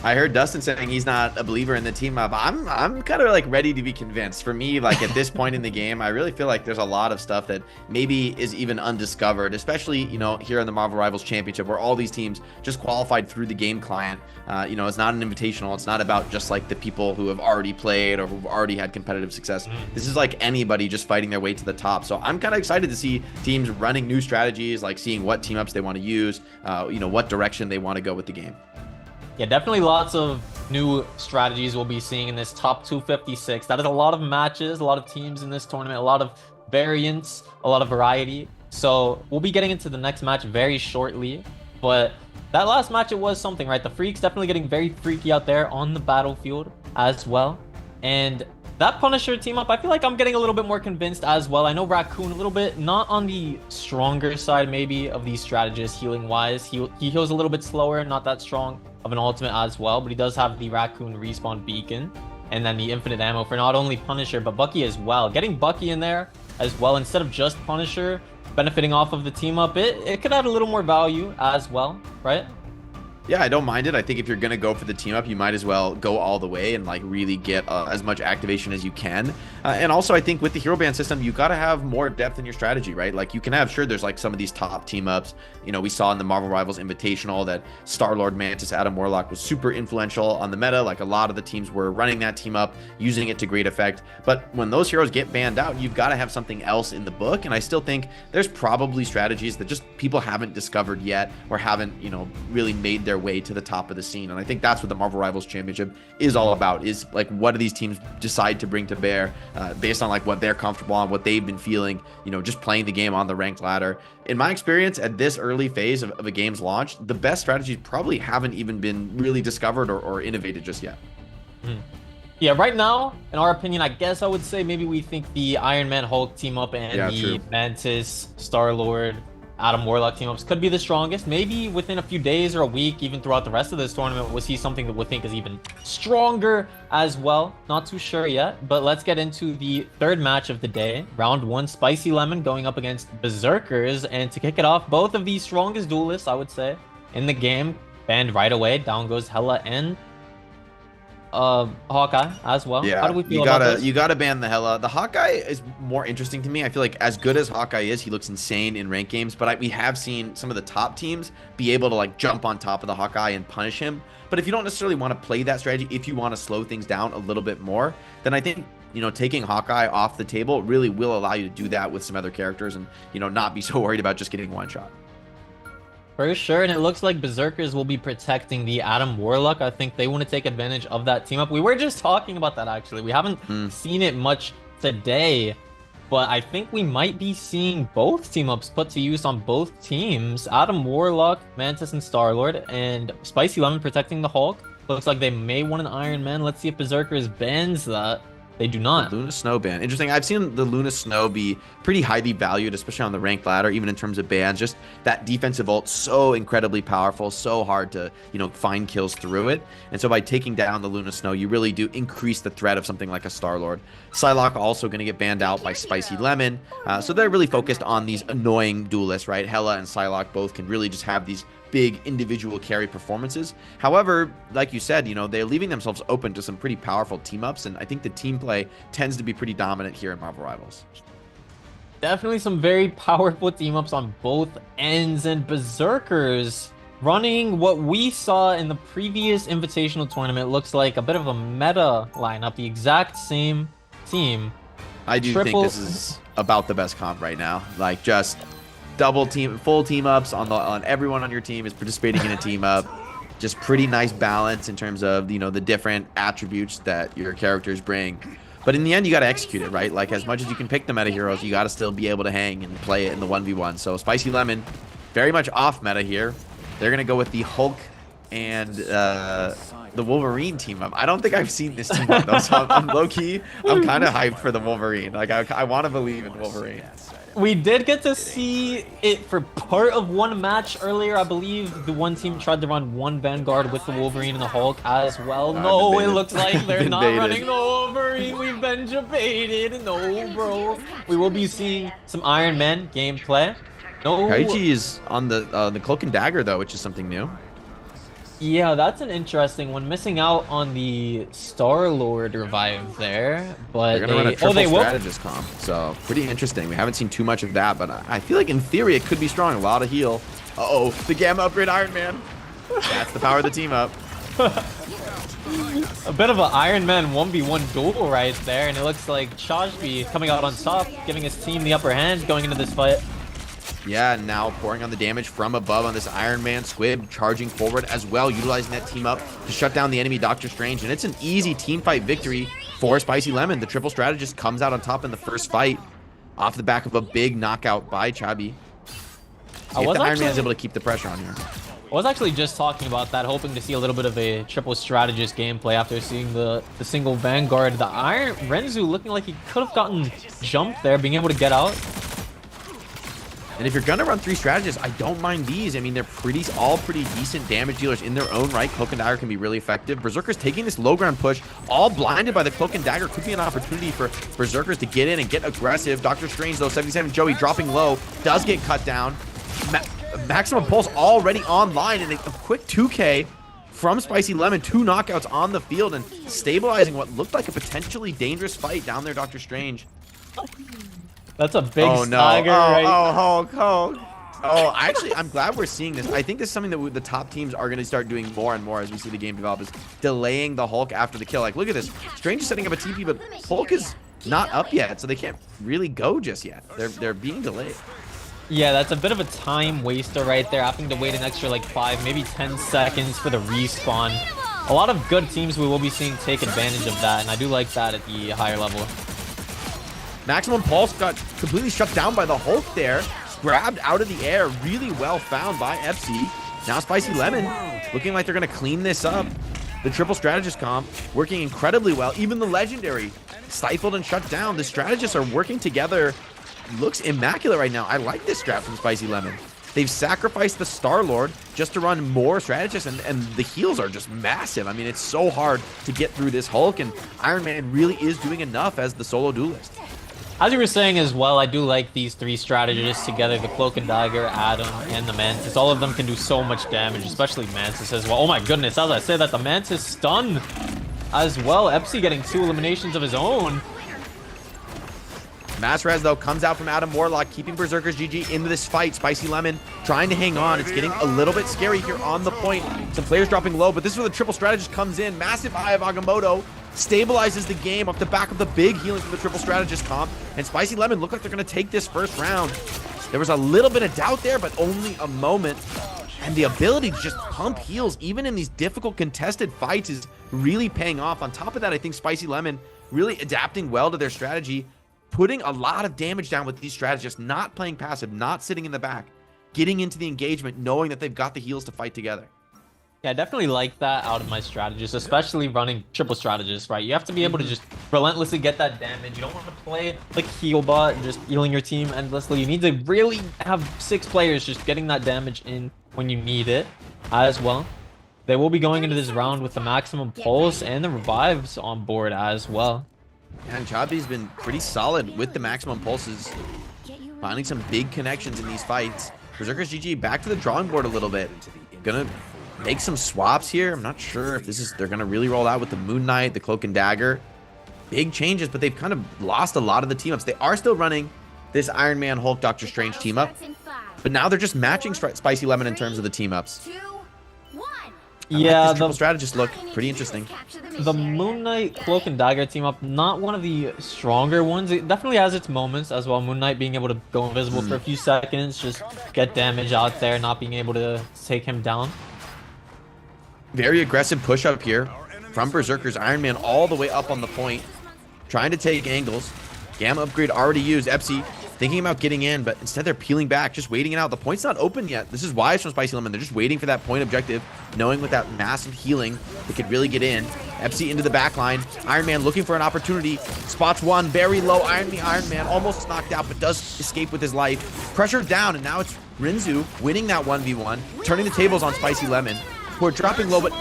I heard Dustin saying he's not a believer in the team up. I'm kind of like ready to be convinced. For me, like at this point in the game, I really feel like there's a lot of stuff that maybe is even undiscovered, especially, you know, here in the Marvel Rivals Championship, where all these teams just qualified through the game client. You know, it's not an invitational. It's not about just like the people who have already played or who've already had competitive success. This is like anybody just fighting their way to the top. So I'm kind of excited to see teams running new strategies, like seeing what team ups they want to use, you know, what direction they want to go with the game. Yeah, definitely lots of new strategies we'll be seeing in this top 256. That is a lot of matches, a lot of teams in this tournament, a lot of variants, a lot of variety. So we'll be getting into the next match very shortly. But that last match, it was something, right? The Freaks definitely getting very freaky out there on the battlefield as well. And that Punisher team up, I feel like I'm getting a little bit more convinced as well. I know Raccoon a little bit, not on the stronger side maybe of these strategists healing wise. He heals a little bit slower, not that strong of an ultimate as well, but he does have the Raccoon respawn beacon and then the infinite ammo for not only Punisher but Bucky as well. Getting Bucky in there as well instead of just Punisher benefiting off of the team up, it could add a little more value as well, right? Yeah, I don't mind it. I think if you're going to go for the team up, you might as well go all the way and like really get as much activation as you can. And also, I think with the hero band system, you got to have more depth in your strategy, right? Like you can have, sure, there's like some of these top team ups. You know, we saw in the Marvel Rivals Invitational that Star-Lord, Mantis, Adam Warlock was super influential on the meta. Like a lot of the teams were running that team up, using it to great effect. But when those heroes get banned out, you've got to have something else in the book. And I still think there's probably strategies that just people haven't discovered yet or haven't, you know, really made their way to the top of the scene. And I think that's what the Marvel Rivals Championship is all about, is like what do these teams decide to bring to bear based on like what they're comfortable on, what they've been feeling, you know, just playing the game on the ranked ladder. In my experience, at this early phase of a game's launch, the best strategies probably haven't even been really discovered or innovated just yet. Yeah, right now, in our opinion, I guess I would say maybe we think the Iron Man Hulk team up and the Mantis, Star-Lord, Adam Warlock team ups could be the strongest. Maybe within a few days or a week, even throughout the rest of this tournament, we'll see something that we think is even stronger as well. Not too sure yet, but let's get into the third match of the day. Round 1, Spicy Lemon going up against Berserkers. And to kick it off, both of the strongest duelists, I would say, in the game, banned right away. Down goes Hela and Hawkeye as well. Yeah, how do we feel about this? You gotta ban the Hela. The Hawkeye is more interesting to me. I feel like as good as Hawkeye is, he looks insane in ranked games, but we have seen some of the top teams be able to like jump on top of the Hawkeye and punish him. But if you don't necessarily want to play that strategy, if you want to slow things down a little bit more, then I think, you know, taking Hawkeye off the table really will allow you to do that with some other characters and, you know, not be so worried about just getting one shot. For sure, and it looks like Berserkers will be protecting the Adam Warlock. I think they want to take advantage of that team up. We were just talking about that, actually. We haven't seen it much today, but I think we might be seeing both team ups put to use on both teams. Adam Warlock, Mantis, and Star-Lord, and Spicy Lemon protecting the Hulk. Looks like they may want an Iron Man. Let's see if Berserkers bans that. They do not. Luna Snow ban. Interesting. I've seen the Luna Snow be pretty highly valued, especially on the ranked ladder, even in terms of bans. Just that defensive ult, so incredibly powerful, so hard to, you know, find kills through it. And so by taking down the Luna Snow, you really do increase the threat of something like a Star-Lord. Psylocke also going to get banned out by Spicy Lemon. So they're really focused on these annoying duelists, right? Hela and Psylocke both can really just have these big individual carry performances. However, like you said, you know, they're leaving themselves open to some pretty powerful team ups, and I think the team play tends to be pretty dominant here in Marvel Rivals. Definitely some very powerful team ups on both ends, and Berserkers running what we saw in the previous invitational tournament. Looks like a bit of a meta lineup, the exact same team. I do think this is about the best comp right now. Like just double team, full team ups on everyone on your team is participating in a team up. Just pretty nice balance in terms of, you know, the different attributes that your characters bring. But in the end, you got to execute it, right? Like, as much as you can pick the meta heroes, you got to still be able to hang and play it in the 1v1. So Spicy Lemon, very much off meta here. They're going to go with the Hulk and the Wolverine team up. I don't think I've seen this team up, though, so I'm low-key. I'm kind of hyped for the Wolverine. Like, I want to believe in Wolverine. We did get to see it for part of one match earlier. I believe the one team tried to run one Vanguard with the Wolverine and the Hulk as well. No, it looks like they're not running the Wolverine. We've been debated. No, bro. We will be seeing some Iron Man gameplay. No. Kaiji is on the Cloak and Dagger, though, which is something new. Yeah, that's an interesting one. Missing out on the Star-Lord revive there, but they're gonna run a triple strategist comp, so pretty interesting. We haven't seen too much of that, but I feel like in theory it could be strong. A lot of heal. Uh-oh, the Gamma upgrade Iron Man. That's the power of the team up. A bit of an Iron Man 1v1 duel right there, and it looks like Chajbi coming out on top, giving his team the upper hand going into this fight. Yeah, now pouring on the damage from above on this Iron Man. Squib charging forward as well, utilizing that team up to shut down the enemy Doctor Strange. And it's an easy team fight victory for Spicy Lemon. The triple strategist comes out on top in the first fight off the back of a big knockout by Chabi. See if the Iron Man is able to keep the pressure on here. I was actually just talking about that, hoping to see a little bit of a triple strategist gameplay after seeing the single Vanguard. The Iron Renzu looking like he could have gotten jumped there, being able to get out. And if you're gonna run 3 strategists, I don't mind these. I mean, they're all pretty decent damage dealers in their own right. Cloak and Dagger can be really effective. Berserkers taking this low ground push, all blinded by the Cloak and Dagger. Could be an opportunity for Berserkers to get in and get aggressive. Doctor Strange, though, 77 Joey dropping low, does get cut down. Maximum Pulse already online, and a quick 2K from Spicy Lemon. 2 knockouts on the field and stabilizing what looked like a potentially dangerous fight down there, Doctor Strange. That's a big stagger, right? Hulk. Oh, actually, I'm glad we're seeing this. I think this is something that the top teams are going to start doing more and more as we see the game develop, is delaying the Hulk after the kill. Like, look at this. Strange is setting up a TP, but Hulk is not up yet, so they can't really go just yet. They're being delayed. Yeah, that's a bit of a time waster right there, having to wait an extra like 5, maybe 10 seconds for the respawn. A lot of good teams we will be seeing take advantage of that, and I do like that at the higher level. Maximum Pulse got completely shut down by the Hulk there. Grabbed out of the air. Really well found by FC. Now Spicy Lemon looking like they're going to clean this up. The triple strategist comp working incredibly well. Even the legendary stifled and shut down. The strategists are working together. Looks immaculate right now. I like this strat from Spicy Lemon. They've sacrificed the Star-Lord just to run more strategists, and the heals are just massive. I mean, it's so hard to get through this Hulk, and Iron Man really is doing enough as the solo duelist. As you were saying as well, I do like these 3 strategists together, the Cloak and Dagger, Adam, and the Mantis. All of them can do so much damage, especially Mantis as well. Oh my goodness, as I say that, the Mantis stun as well. Epsi getting 2 eliminations of his own. Mass Res, though, comes out from Adam Warlock, keeping Berserkers GG into this fight. Spicy Lemon trying to hang on. It's getting a little bit scary here on the point. Some players dropping low, but this is where the triple strategist comes in. Massive Eye of Agamotto stabilizes the game off the back of the big healing from the triple strategist comp. And Spicy Lemon look like they're going to take this first round. There was a little bit of doubt there, but only a moment. And the ability to just pump heals, even in these difficult contested fights, is really paying off. On top of that, I think Spicy Lemon really adapting well to their strategy, putting a lot of damage down with these strategists, not playing passive, not sitting in the back, getting into the engagement, knowing that they've got the heals to fight together. Yeah, I definitely like that out of my strategists, especially running triple strategists, right? You have to be able to just relentlessly get that damage. You don't want to play like heal bot and just healing your team endlessly. You need to really have 6 players just getting that damage in when you need it as well. They will be going into this round with the maximum pulse and the revives on board as well. And Chabi's been pretty solid with the maximum pulses, finding some big connections in these fights. Berserkers GG back to the drawing board a little bit. Gonna make some swaps here. I'm not sure if they're gonna really roll out with the Moon Knight, the Cloak and Dagger. Big changes, but they've kind of lost a lot of the team ups. They are still running this Iron Man, Hulk, Doctor Strange team up, but now they're just matching Spicy Lemon in terms of the team ups. Yeah, the strategists look pretty interesting. The Moon Knight Cloak and Dagger team up, not one of the stronger ones. It definitely has its moments as well. Moon Knight being able to go invisible for a few seconds, just get damage out there, not being able to take him down. Very aggressive push up here from Berserkers. Iron Man all the way up on the point. trying to take angles. Gamma upgrade already used. Epsi thinking about getting in, but instead they're peeling back, just waiting it out. The point's not open yet. This is wise from Spicy Lemon. They're just waiting for that point objective, knowing with that massive healing, they could really get in. Epsi into the back line. Iron Man looking for an opportunity. Spots one, very low. Iron Man almost knocked out, but does escape with his life. Pressure down, and now it's Rinzu winning that 1v1, turning the tables on Spicy Lemon, who are dropping low, but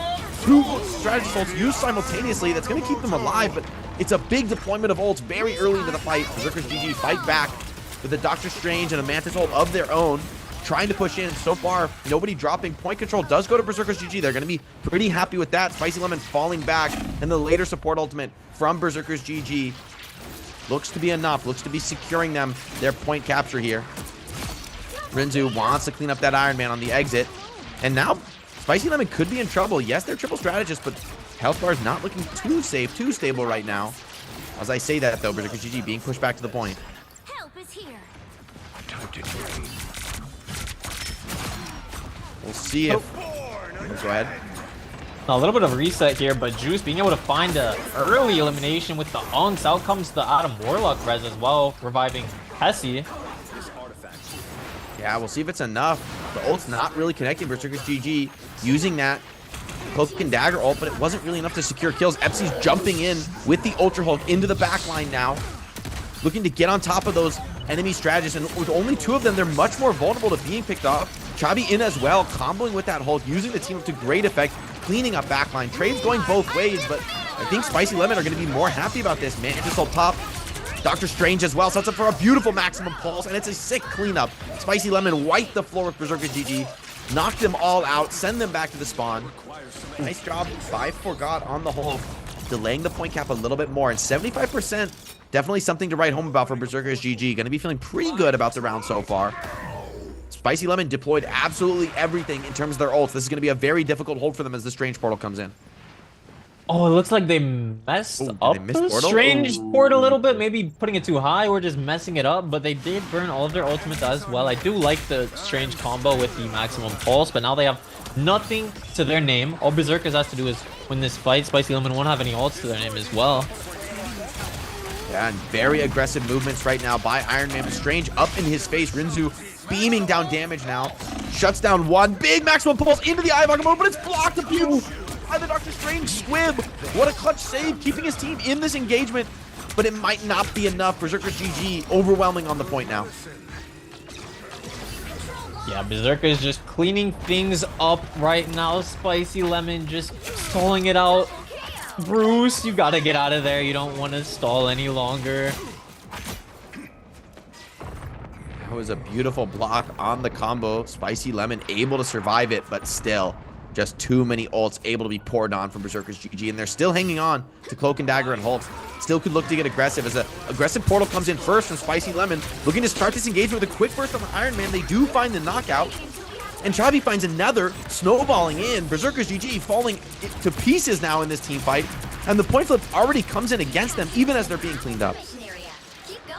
two strategist ults used simultaneously. That's going to keep them alive, but it's a big deployment of ults very early into the fight. Berserkers GG fight back with a Doctor Strange and a Mantis ult of their own, trying to push in. So far, nobody dropping. Point control does go to Berserkers GG. They're going to be pretty happy with that. Spicy Lemon falling back, and the later support ultimate from Berserkers GG looks to be enough. Looks to be securing them their point capture here. Rinzu wants to clean up that Iron Man on the exit, and now Spicy Lemon could be in trouble. Yes, they're triple strategists, but health bar is not looking too safe, too stable right now. As I say that, though, Berserkers GG being pushed back to the point. Help is here. We'll see if... Go ahead. A little bit of reset here, but Juice being able to find a early elimination with the Unks. Out comes the Adam Warlock res as well, reviving Hesse. Yeah, we'll see if it's enough. The ult's not really connecting. Berserkers GG using that Cloak and Dagger ult, but it wasn't really enough to secure kills. Epsi's jumping in with the Ultra Hulk into the backline now, looking to get on top of those enemy strategists, and with only two of them, they're much more vulnerable to being picked off. Chabi in as well, comboing with that Hulk, using the team up to great effect, cleaning up backline. Trades going both ways, but I think Spicy Lemon are going to be more happy about this. Mantis ult top. Doctor Strange as well sets up for a beautiful maximum pulse, and it's a sick cleanup. Spicy Lemon wiped the floor with Berserker GG, knocked them all out, send them back to the spawn. Nice job by Forgot on the Hulk, delaying the point cap a little bit more, and 75%, definitely something to write home about for Berserkers GG. Going to be feeling pretty good about the round so far. Spicy Lemon deployed absolutely everything in terms of their ults. This is going to be a very difficult hold for them as the Strange Portal comes in. Oh, it looks like they messed up they miss the portal? Strange port a little bit, maybe putting it too high or just messing it up, but they did burn all of their ultimates as well. I do like the Strange combo with the maximum pulse, but now they have nothing to their name. All Berserkers has to do is win this fight. Spicy Lemon won't have any ults to their name as well. Yeah, and very aggressive movements right now by Iron Man. Strange up in his face. Rinzu beaming down damage now. Shuts down one. Big maximum pulse into the Eye of Agamotto, but it's blocked by the Doctor Strange squib. What a clutch save, keeping his team in this engagement, but it might not be enough. Berserkers GG overwhelming on the point now. Yeah, Berserker is just cleaning things up right now. Spicy Lemon just stalling it out. Bruce, you gotta get out of there. You don't want to stall any longer. That was a beautiful block on the combo. Spicy Lemon able to survive it, but still just too many ults able to be poured on from Berserkers GG, and they're still hanging on to Cloak and Dagger and Hulk. Still could look to get aggressive as a aggressive portal comes in first from Spicy Lemon, looking to start this engagement with a quick burst on Iron Man. They do find the knockout, and Chabi finds another, snowballing in. Berserkers GG falling to pieces now in this team fight, and the point flip already comes in against them even as they're being cleaned up.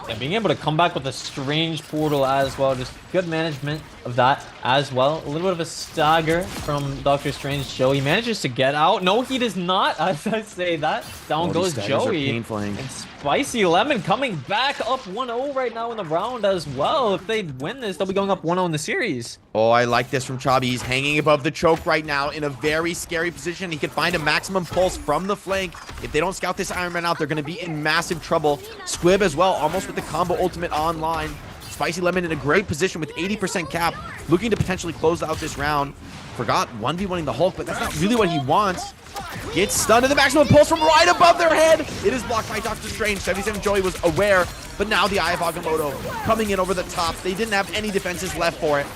And being able to come back with a Strange portal as well, just good management of that as well. A little bit of a stagger from Doctor Strange. Joey manages to get out. No, he does not, as I say that. Down goes Joey. And Spicy Lemon coming back up 1-0 right now in the round as well. If they win this, they'll be going up 1-0 in the series. Oh, I like this from Chabi. He's hanging above the choke right now in a very scary position. He can find a maximum pulse from the flank. If they don't scout this Iron Man out, they're going to be in massive trouble. Squib as well, almost with the combo ultimate online. Spicy Lemon in a great position with 80% cap, looking to potentially close out this round. Forgot 1v1ing the Hulk, but that's not really what he wants. Gets stunned to the maximum pulse from right above their head. It is blocked by Doctor Strange. 77 Joey was aware, but now the Eye of Agamotto coming in over the top. They didn't have any defenses left for it.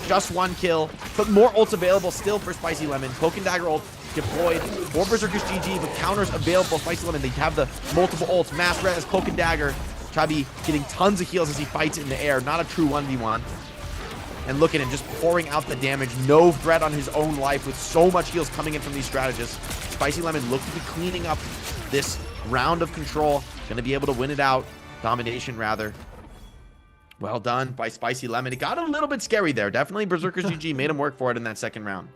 Just one kill, but more ults available still for Spicy Lemon. Cloak and Dagger ult deployed for Berserkers GG, but counters available. Spicy Lemon, they have the multiple ults. Mass res, Cloak and Dagger. Chabi getting tons of heals as he fights in the air. Not a true 1v1. And look at him just pouring out the damage. No threat on his own life with so much heals coming in from these strategists. Spicy Lemon looks to be cleaning up this round of control. Going to be able to win it out. Domination, rather. Well done by Spicy Lemon. It got a little bit scary there. Definitely Berserkers GG made him work for it in that second round.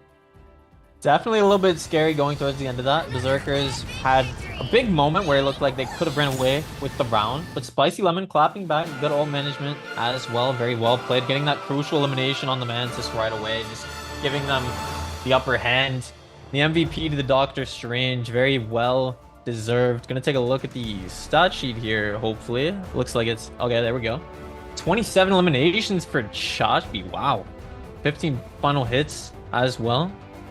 Definitely a little bit scary going towards the end of that. Berserkers had a big moment where it looked like they could have ran away with the round, but Spicy Lemon clapping back, good ult management as well, very well played, getting that crucial elimination on the Mantis right away, just giving them the upper hand. The MVP to the Doctor Strange, very well deserved. Gonna take a look at the stat sheet here, hopefully. Looks like it's, okay, there we go. 27 eliminations for Chashby, wow. 15 final hits as well.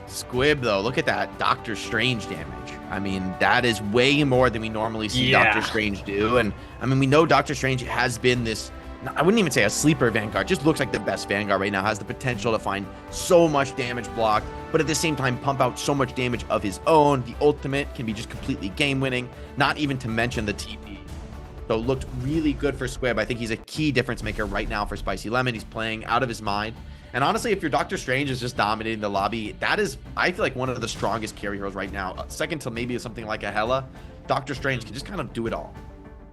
Squib, though, look at that Doctor Strange damage. I mean, that is way more than we normally see Doctor Strange do. And I mean, we know Doctor Strange has been this, I wouldn't even say a sleeper Vanguard, just looks like the best Vanguard right now, has the potential to find so much damage blocked, but at the same time pump out so much damage of his own. The ultimate can be just completely game winning, not even to mention the TP. So looked really good for Squib. I think he's a key difference maker right now for Spicy Lemon. He's playing out of his mind. And honestly, if your Doctor Strange is just dominating the lobby, that is, I feel like, one of the strongest carry heroes right now. Second to maybe something like a Hela, Doctor Strange can just kind of do it all.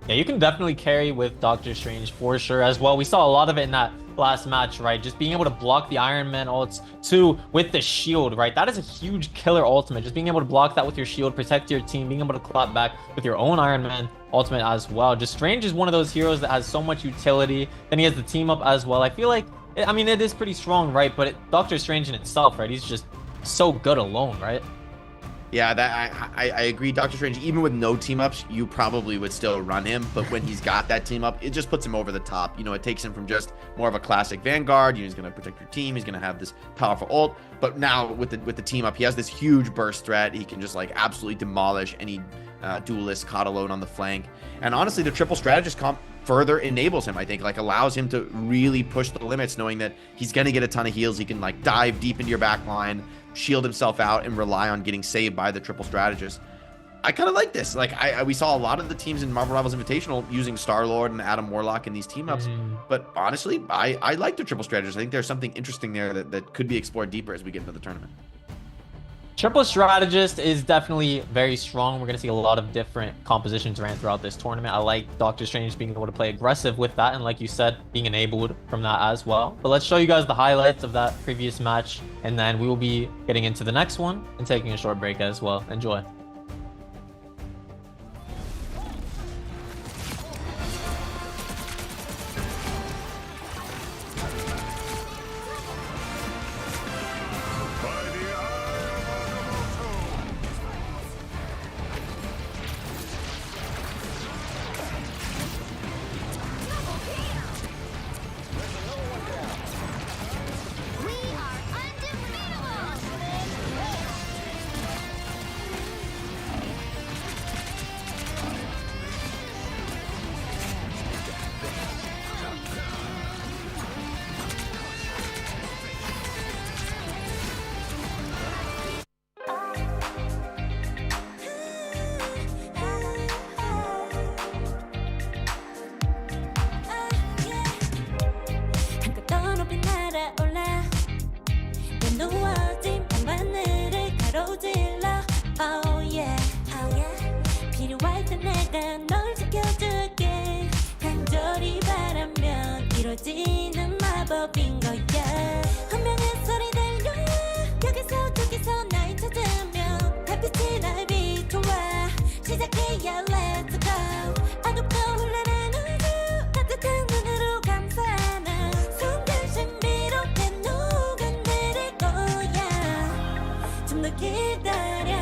Yeah, you can definitely carry with Doctor Strange for sure as well. We saw a lot of it in that last match, right? Just being able to block the Iron Man ults too with the shield, right? That is a huge killer ultimate. Just being able to block that with your shield, protect your team, being able to clap back with your own Iron Man ultimate as well. Just Strange is one of those heroes that has so much utility. Then he has the team up as well. I feel like, I mean, it is pretty strong, right? But Doctor Strange in itself, right? He's just so good alone, right? Yeah, that I agree. Doctor Strange, even with no team ups, you probably would still run him. But when he's got that team up, it just puts him over the top. You know, it takes him from just more of a classic Vanguard. You know, he's going to protect your team. He's going to have this powerful ult. But now with the team up, he has this huge burst threat. He can just like absolutely demolish any duelist caught alone on the flank. And honestly, the triple strategist comp further enables him, I think, like allows him to really push the limits, knowing that he's going to get a ton of heals. He can like dive deep into your back line, shield himself out, and rely on getting saved by the triple strategist. I kind of like this. Like we saw a lot of the teams in Marvel Rivals Invitational using Star-Lord and Adam Warlock in these team ups. But honestly, I like the triple strategist. I think there's something interesting there that could be explored deeper as we get into the tournament. Triple Strategist is definitely very strong. We're going to see a lot of different compositions ran throughout this tournament. I like Doctor Strange being able to play aggressive with that, and like you said, being enabled from that as well. But let's show you guys the highlights of that previous match, and then we will be getting into the next one and taking a short break as well. Enjoy. 누워진 밤하늘을 가로질러 Oh yeah, oh yeah 필요할 때 내가 널 지켜줄게 간절히 바라면 이루어지는 마법인 거야 운명의 소리 들려 여기서 저기서 날 찾으면 달빛이 날 비춰와 시작해야 let's go 어둡고 흘러는 우주 따뜻한 눈으로 감싸나 순간 신비롭게 녹아내릴 거야 좀 더 기다려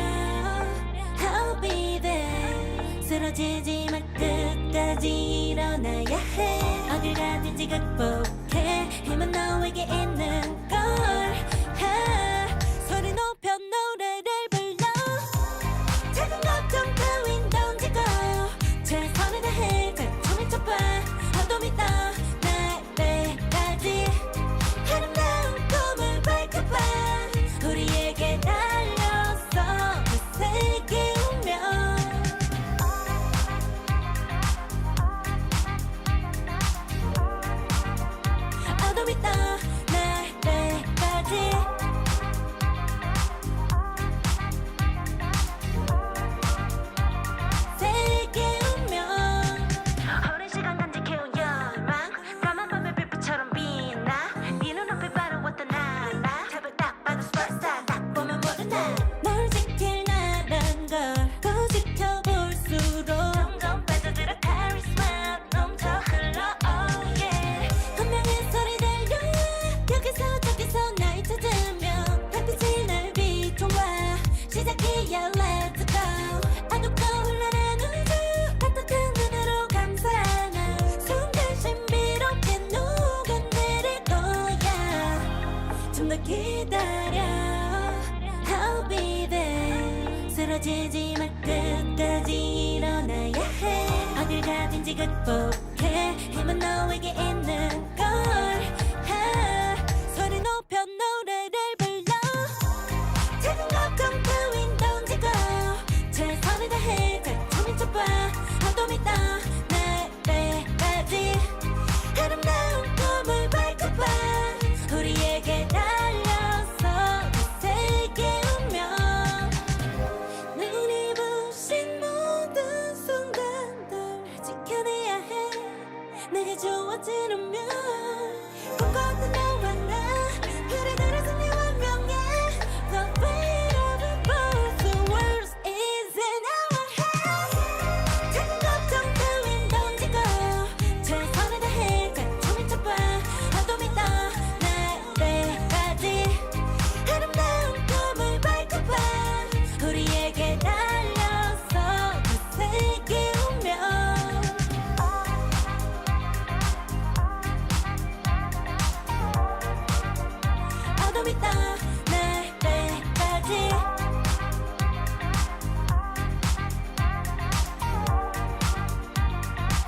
I'll be there 쓰러지지 말 끝까지 일어나야 해 어딜 가든지 극복해 힘은 너에게 있는 걸 소리 높여 노래를 불러 작은 걱정 따윈 던지고 최선을 다해 가슴을 쳐봐 어둠이 떠 날때까지 아름다운 꿈을 밝혀봐 우리에게 달려서 그 세계 오면 어둠이 떠 날때까지 시작이야 let's go 어둡고 흘러난 우주 따뜻한 눈으로 감싸나 순간 신비롭게 녹아내릴 거야 좀 더 기다려 I'll be there 쓰러지지 말 끝까지 일어나야 해 어딜 가든지 극복해 힘은 너에게 있는 걸 소리 높여 노래를 불러 작은 걱정 따윈 던지고 최선을 다해 잘 춤춰봐 어둠이 떠 내배까지 아름다운 꿈을 밝혀봐 우리에게 달려서 그 세계 운명 눈이 부신 모든 순간들 지켜내야 해 내게 주어지는 꿈꿔도 너와 나 그래들의 승리와 명예 The weight of it both the world is in our hands 작은 걱정 따윈 던지고 최선을 다해 잘 춤을 춰봐 어둠이 떠 내배까지 아름다운 꿈을 밝혀봐 우리에게 달려서 그 세계 운명 어둠이 떠 내배까지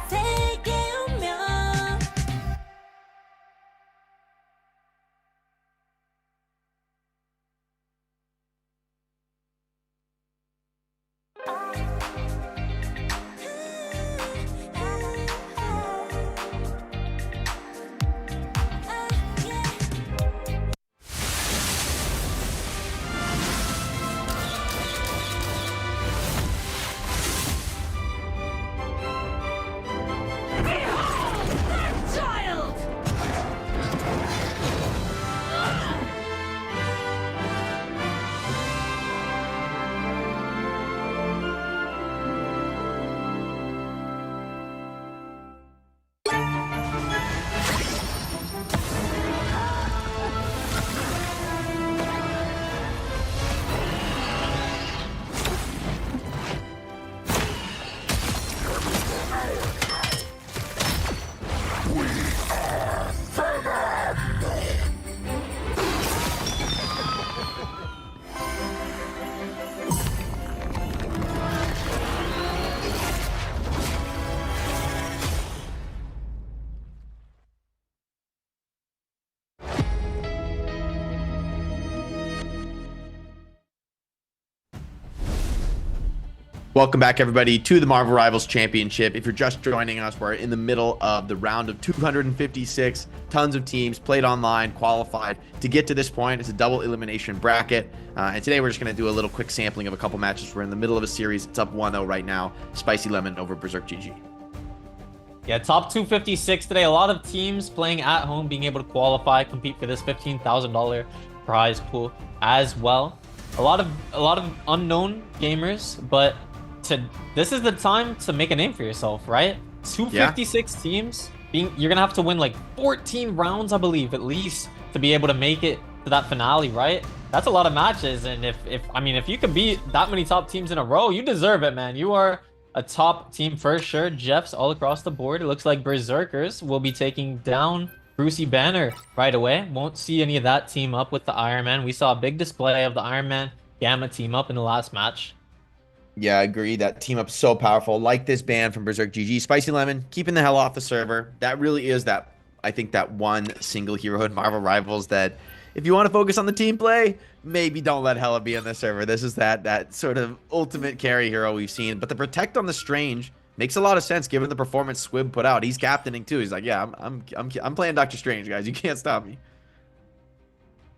세계 운명 Welcome back, everybody, to the Marvel Rivals Championship. If you're just joining us, we're in the middle of the round of 256. Tons of teams played online, qualified to get to this point. It's a double elimination bracket. And today we're just going to do a little quick sampling of a couple matches. We're in the middle of a series. It's up 1-0 right now. Spicy Lemon over Berserk GG. Yeah, top 256 today. A lot of teams playing at home, being able to qualify, compete for this $15,000 prize pool as well. A lot of unknown gamers, but this is the time to make a name for yourself, right? 256 teams. You're gonna have to win like 14 rounds, I believe, at least, to be able to make it to that finale, right? That's a lot of matches, and if you could beat that many top teams in a row, you deserve it, man. You are a top team for sure. Jeffs all across the board. It looks like Berserkers will be taking down Brucey Banner right away. Won't see any of that team up with the Iron Man. We saw a big display of the Iron Man Gamma team up in the last match. Yeah, I agree. That team up's so powerful. Like this ban from Berserk GG. Spicy Lemon, keeping the hell off the server. That really is I think that one single hero in Marvel Rivals that if you want to focus on the team play, maybe don't let Hella be on the server. This is that sort of ultimate carry hero we've seen. But the Protect on the Strange makes a lot of sense given the performance Squib put out. He's captaining too. He's like, yeah, I'm playing Doctor Strange, guys. You can't stop me.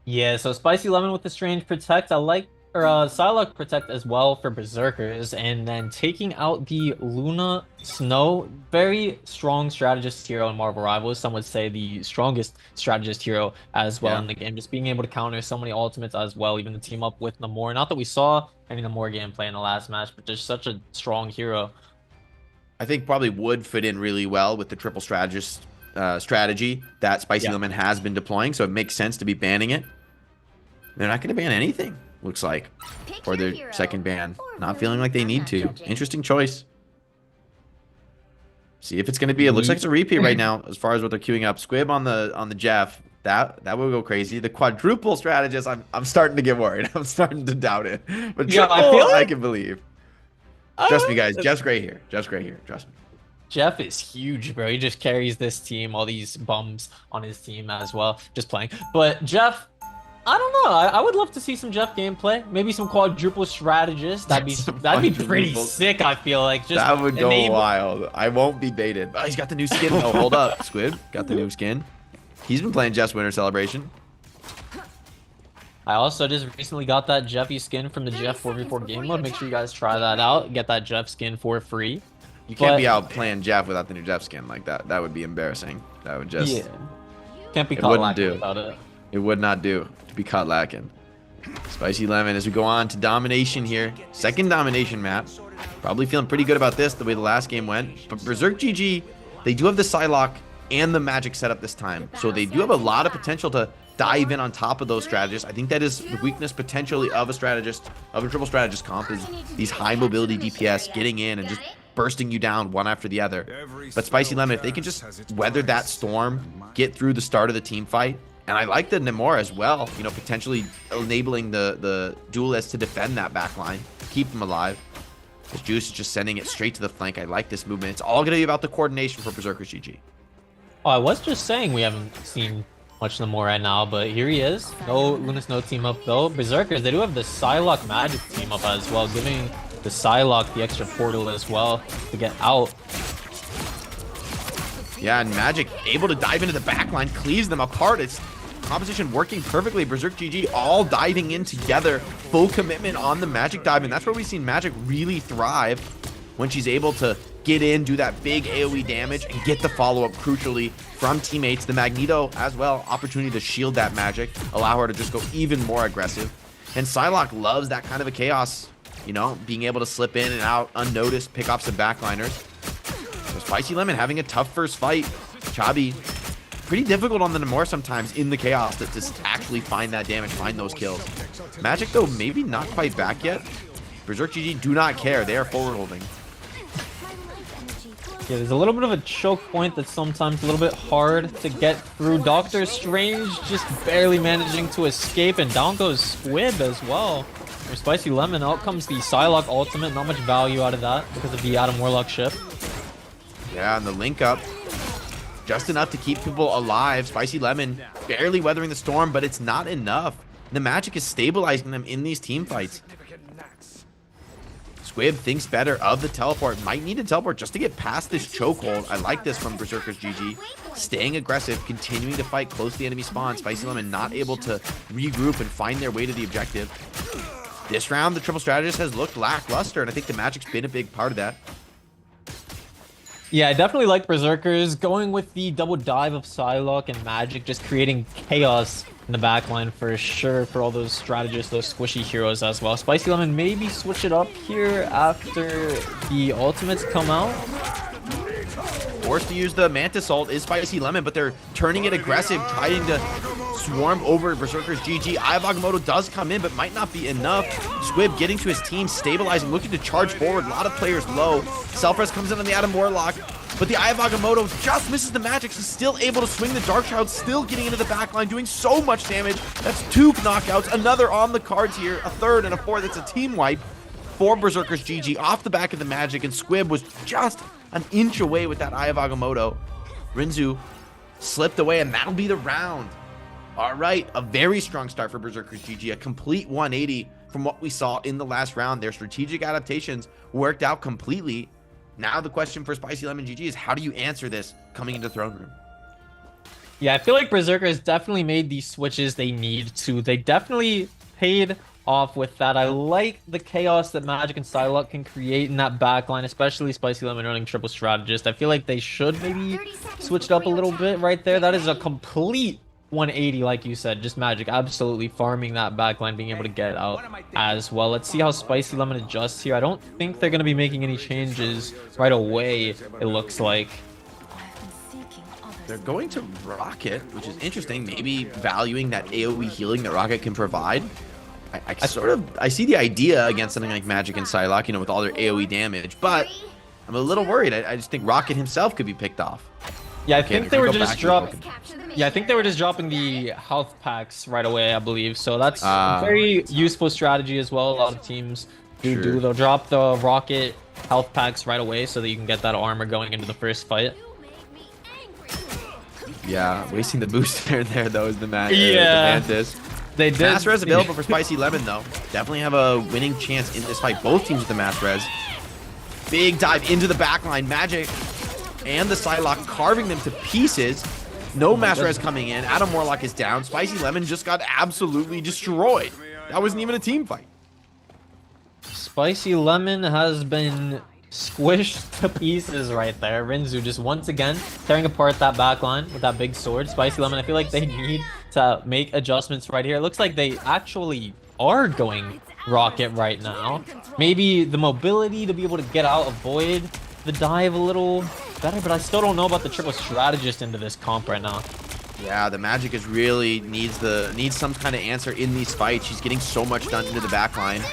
Yeah, so Spicy Lemon with the Strange Protect. I like Psylocke Protect as well for Berserkers, and then taking out the Luna Snow. Very strong strategist hero in Marvel Rivals. Some would say the strongest strategist hero as well in the game. Just being able to counter so many ultimates as well, even to team up with Namor. Not that we saw any Namor gameplay in the last match, but just such a strong hero. I think probably would fit in really well with the triple strategist strategy that Spicy Lemon has been deploying, so it makes sense to be banning it. They're not going to ban anything. looks like, for their second ban. Not feeling like they need to. Interesting choice. See if it's going to be. It looks like it's a repeat right now as far as what they're queuing up. Squib on the Jeff. That would go crazy. The quadruple strategist, I'm starting to get worried. I'm starting to doubt it. But Yeah, triple, I can believe. Trust me, guys. Jeff's great here. Jeff's great here. Trust me. Jeff is huge, bro. He just carries this team, all these bums on his team as well, just playing. But Jeff, I don't know. I would love to see some Jeff gameplay. Maybe some quadruple strategist. That'd be pretty sick, I feel like. Just that would go wild. I won't be baited. Oh, he's got the new skin. Oh, hold up. Squid got the new skin. He's been playing Jeff's Winter Celebration. I also just recently got that Jeffy skin from the Jeff 4v4 game mode. Make sure you guys try that out. Get that Jeff skin for free. You can't be out playing Jeff without the new Jeff skin like that. That would be embarrassing. That would just... Yeah. Can't be caught lacking without it. It would not do to be caught lacking. Spicy Lemon as we go on to domination here. Second domination map. Probably feeling pretty good about this, the way the last game went. But Berserk GG, they do have the Psylocke and the Magic setup this time. So they do have a lot of potential to dive in on top of those strategists. I think that is the weakness potentially of a strategist, of a triple strategist comp, is these high mobility DPS getting in and just bursting you down one after the other. But Spicy Lemon, if they can just weather that storm, get through the start of the team fight, and I like the Namor as well, you know, potentially enabling the duelists to defend that backline, keep them alive. This Juice is just sending it straight to the flank. I like this movement. It's all going to be about the coordination for Berserkers GG. Oh, I was just saying we haven't seen much Namor right now, but here he is. No Lunas, no team up though. Berserkers, they do have the Psylocke Magic team up as well, giving the Psylocke the extra portal as well to get out. Yeah, and Magic able to dive into the backline, cleaves them apart. It's composition working perfectly. Berserk GG all diving in together. Full commitment on the Magic dive, and that's where we've seen Magic really thrive when she's able to get in, do that big AoE damage, and get the follow-up crucially from teammates. The Magneto as well, opportunity to shield that Magic, allow her to just go even more aggressive. And Psylocke loves that kind of a chaos, you know, being able to slip in and out unnoticed, pick off some backliners. So Spicy Lemon having a tough first fight. Chabi, pretty difficult on the Namor sometimes in the chaos to just actually find that damage, find those kills. Magic, though, maybe not quite back yet. Berserk GG do not care. They are forward holding. Yeah, there's a little bit of a choke point that's sometimes a little bit hard to get through. Doctor Strange just barely managing to escape, and down goes Squib as well. For Spicy Lemon, out comes the Psylocke ultimate. Not much value out of that because of the Adam Warlock ship. Yeah, and the link up, just enough to keep people alive. Spicy Lemon barely weathering the storm, but it's not enough. The Magic is stabilizing them in these team fights. Squib thinks better of the teleport. Might need a teleport just to get past this chokehold. I like this from Berserkers GG. Staying aggressive, continuing to fight close to the enemy spawn. Spicy Lemon not able to regroup and find their way to the objective. This round, the triple strategist has looked lackluster, and I think the Magic's been a big part of that. Yeah, I definitely like Berserkers going with the double dive of Psylocke and Magic, just creating chaos in the backline for sure for all those strategists, those squishy heroes as well. Spicy Lemon maybe switch it up here after the ultimates come out. Forced to use the Mantis ult is Spicy Lemon, but they're turning it aggressive, trying to swarm over Berserkers GG. Eye of Agamotto does come in, but might not be enough. Squib getting to his team, stabilizing, looking to charge forward. A lot of players low. Selfrest comes in on the Adam Warlock, but the Eye of Agamotto just misses the Magic. He's still able to swing the Dark Shroud, still getting into the backline, doing so much damage. That's 2 knockouts, another on the cards here, a third and a fourth. It's a team wipe for Berserkers GG off the back of the Magic, and Squib was just an inch away with that Eye of Agamotto. Rinzu slipped away, and that'll be the round. All right, a very strong start for Berserkers GG, a complete 180 from what we saw in the last round. Their strategic adaptations worked out completely. Now the question for Spicy Lemon GG is, how do you answer this coming into Throne Room? Yeah, I feel like Berserkers definitely made these switches they need to. They definitely paid off with that. I like the chaos that Magic and Psylocke can create in that backline, especially Spicy Lemon running triple strategist. I feel like they should maybe switch it up a little bit right there. That is a complete 180, like you said. Just Magic absolutely farming that backline, being able to get out as well. Let's see how Spicy Lemon adjusts here. I don't think they're going to be making any changes right away, it looks like. They're going to Rocket, which is interesting. Maybe valuing that AoE healing that Rocket can provide. I see the idea against something like Magic and Psylocke, you know, with all their AoE damage, but I'm a little worried. I just think Rocket himself could be picked off. Yeah, I Okay, think if they we were go just back to the dropping. Vulcan. Yeah, I think they were just dropping the health packs right away, I believe. So that's a very useful strategy as well. A lot of teams Sure. do. They'll drop the rocket health packs right away so that you can get that armor going into the first fight. Yeah, wasting the booster there though is the Yeah. the Mantis. They did. Mass Res available for Spicy Lemon though. Definitely have a winning chance in this fight. Both teams with the Mass Res. Big dive into the backline. Magic and the Psylocke carving them to pieces. No Mass Res coming in. Adam Warlock is down. Spicy Lemon just got absolutely destroyed. That wasn't even a team fight. Spicy Lemon has been squished to pieces right there. Rinzu just once again tearing apart that backline with that big sword. Spicy Lemon, I feel like they need to make adjustments right here. It looks like they actually are going rocket right now. Maybe the mobility to be able to get out, avoid the dive a little better, but I still don't know about the triple strategist into this comp right now. Yeah, the Magic is really needs some kind of answer in these fights. She's getting so much done into the backline.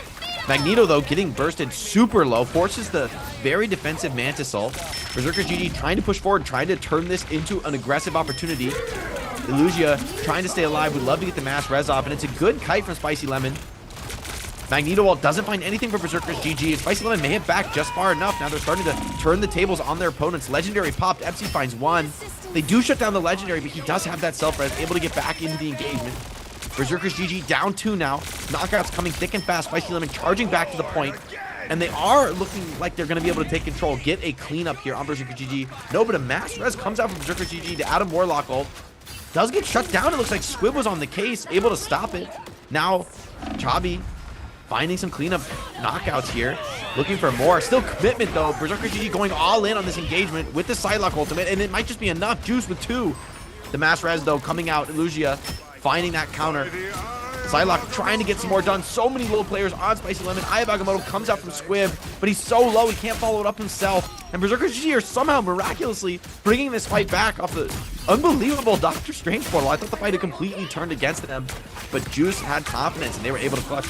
Magneto, though, getting bursted super low, forces the very defensive Mantis ult. Berserker GG trying to push forward, trying to turn this into an aggressive opportunity. Illusia trying to stay alive, would love to get the mass res off, and it's a good kite from Spicy Lemon. Magneto ult doesn't find anything for Berserker's GG, and Spicy Lemon may have backed just far enough. Now they're starting to turn the tables on their opponents. Legendary popped, Epsi finds one. They do shut down the Legendary, but he does have that self-res, able to get back into the engagement. Berserker's GG down 2 now. Knockouts coming thick and fast. Spicy Lemon charging back to the point. And they are looking like they're going to be able to take control. Get a cleanup here on Berserker GG. No, but a mass res comes out from Berserker GG to Adam Warlock ult. Does get shut down. It looks like Squib was on the case, able to stop it. Now, Chabi finding some cleanup knockouts here. Looking for more. Still commitment, though. Berserker GG going all in on this engagement with the Psylocke ultimate. And it might just be enough. Juice with 2. The mass res, though, coming out. Illusia finding that counter. Psylocke trying to get some more done. So many low players on Spicy Lemon. Eye of Agamotto comes out from Squib, but he's so low he can't follow it up himself. And Berserker GG are somehow miraculously bringing this fight back off the unbelievable Doctor Strange portal. I thought the fight had completely turned against them, but Juice had confidence and they were able to clutch.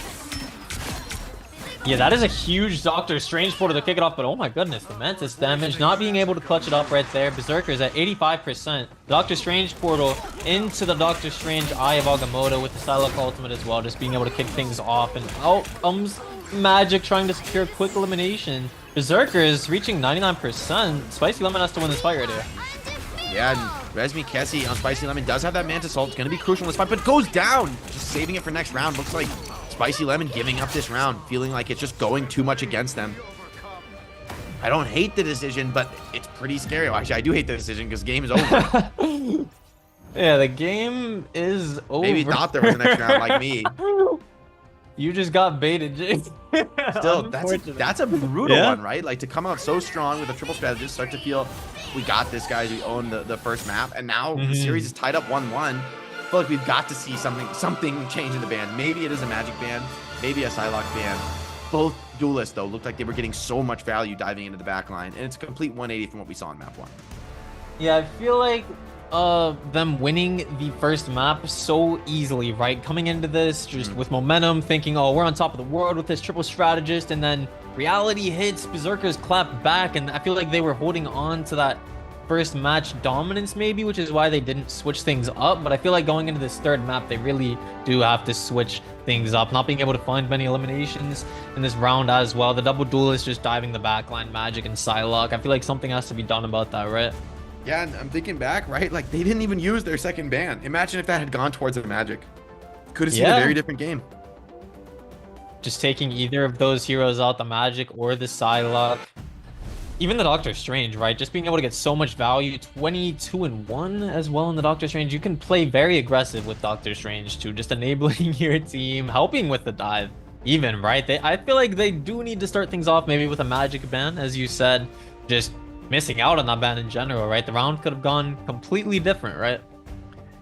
Yeah, that is a huge Doctor Strange portal to kick it off, but oh my goodness, the Mantis damage, not being able to clutch it up right there. Berserker's at 85%. Doctor Strange portal into the Doctor Strange Eye of Agamotto with the Psylocke ultimate as well, just being able to kick things off. And out comes Magic trying to secure quick elimination. Berserker is reaching 99%. Spicy Lemon has to win this fight right here. Yeah, and Resmi Kessie on Spicy Lemon does have that Mantis ult. It's going to be crucial in this fight, but goes down. Just saving it for next round. Looks like Spicy Lemon giving up this round, feeling like it's just going too much against them. I don't hate the decision, but it's pretty scary. Well, actually, I do hate the decision because the game is over. Yeah, the game is over. Maybe thought there was a next round like me. You just got baited, Jay. Still, that's a brutal one, right? Like, to come out so strong with a triple strategist, start to feel, we got this, guys. We own the first map, and now the series is tied up 1-1. I feel like we've got to see something change in the ban. Maybe it is a Magic ban, maybe a Psylocke ban. Both duelists, though, looked like they were getting so much value diving into the back line, and it's a complete 180 from what we saw in map 1. Yeah, I feel like them winning the first map so easily, right? Coming into this just with momentum, thinking, oh, we're on top of the world with this triple strategist, and then reality hits, Berserkers clap back, and I feel like they were holding on to that first match dominance maybe, which is why they didn't switch things up. But I feel like going into this third map, they really do have to switch things up, not being able to find many eliminations in this round as well. The double duelist just diving the backline, Magic and Psylocke. I feel like something has to be done about that, right? Yeah, and I'm thinking back, right? Like, they didn't even use their second ban. Imagine if that had gone towards the Magic. Could have seen a very different game. Just taking either of those heroes out, the Magic or the Psylocke. Even the Doctor Strange, right? Just being able to get so much value, 22-1 as well in the Doctor Strange. You can play very aggressive with Doctor Strange too, just enabling your team, helping with the dive even, right? I feel like they do need to start things off maybe with a Magic ban, as you said, just missing out on that ban in general, right? The round could have gone completely different, right?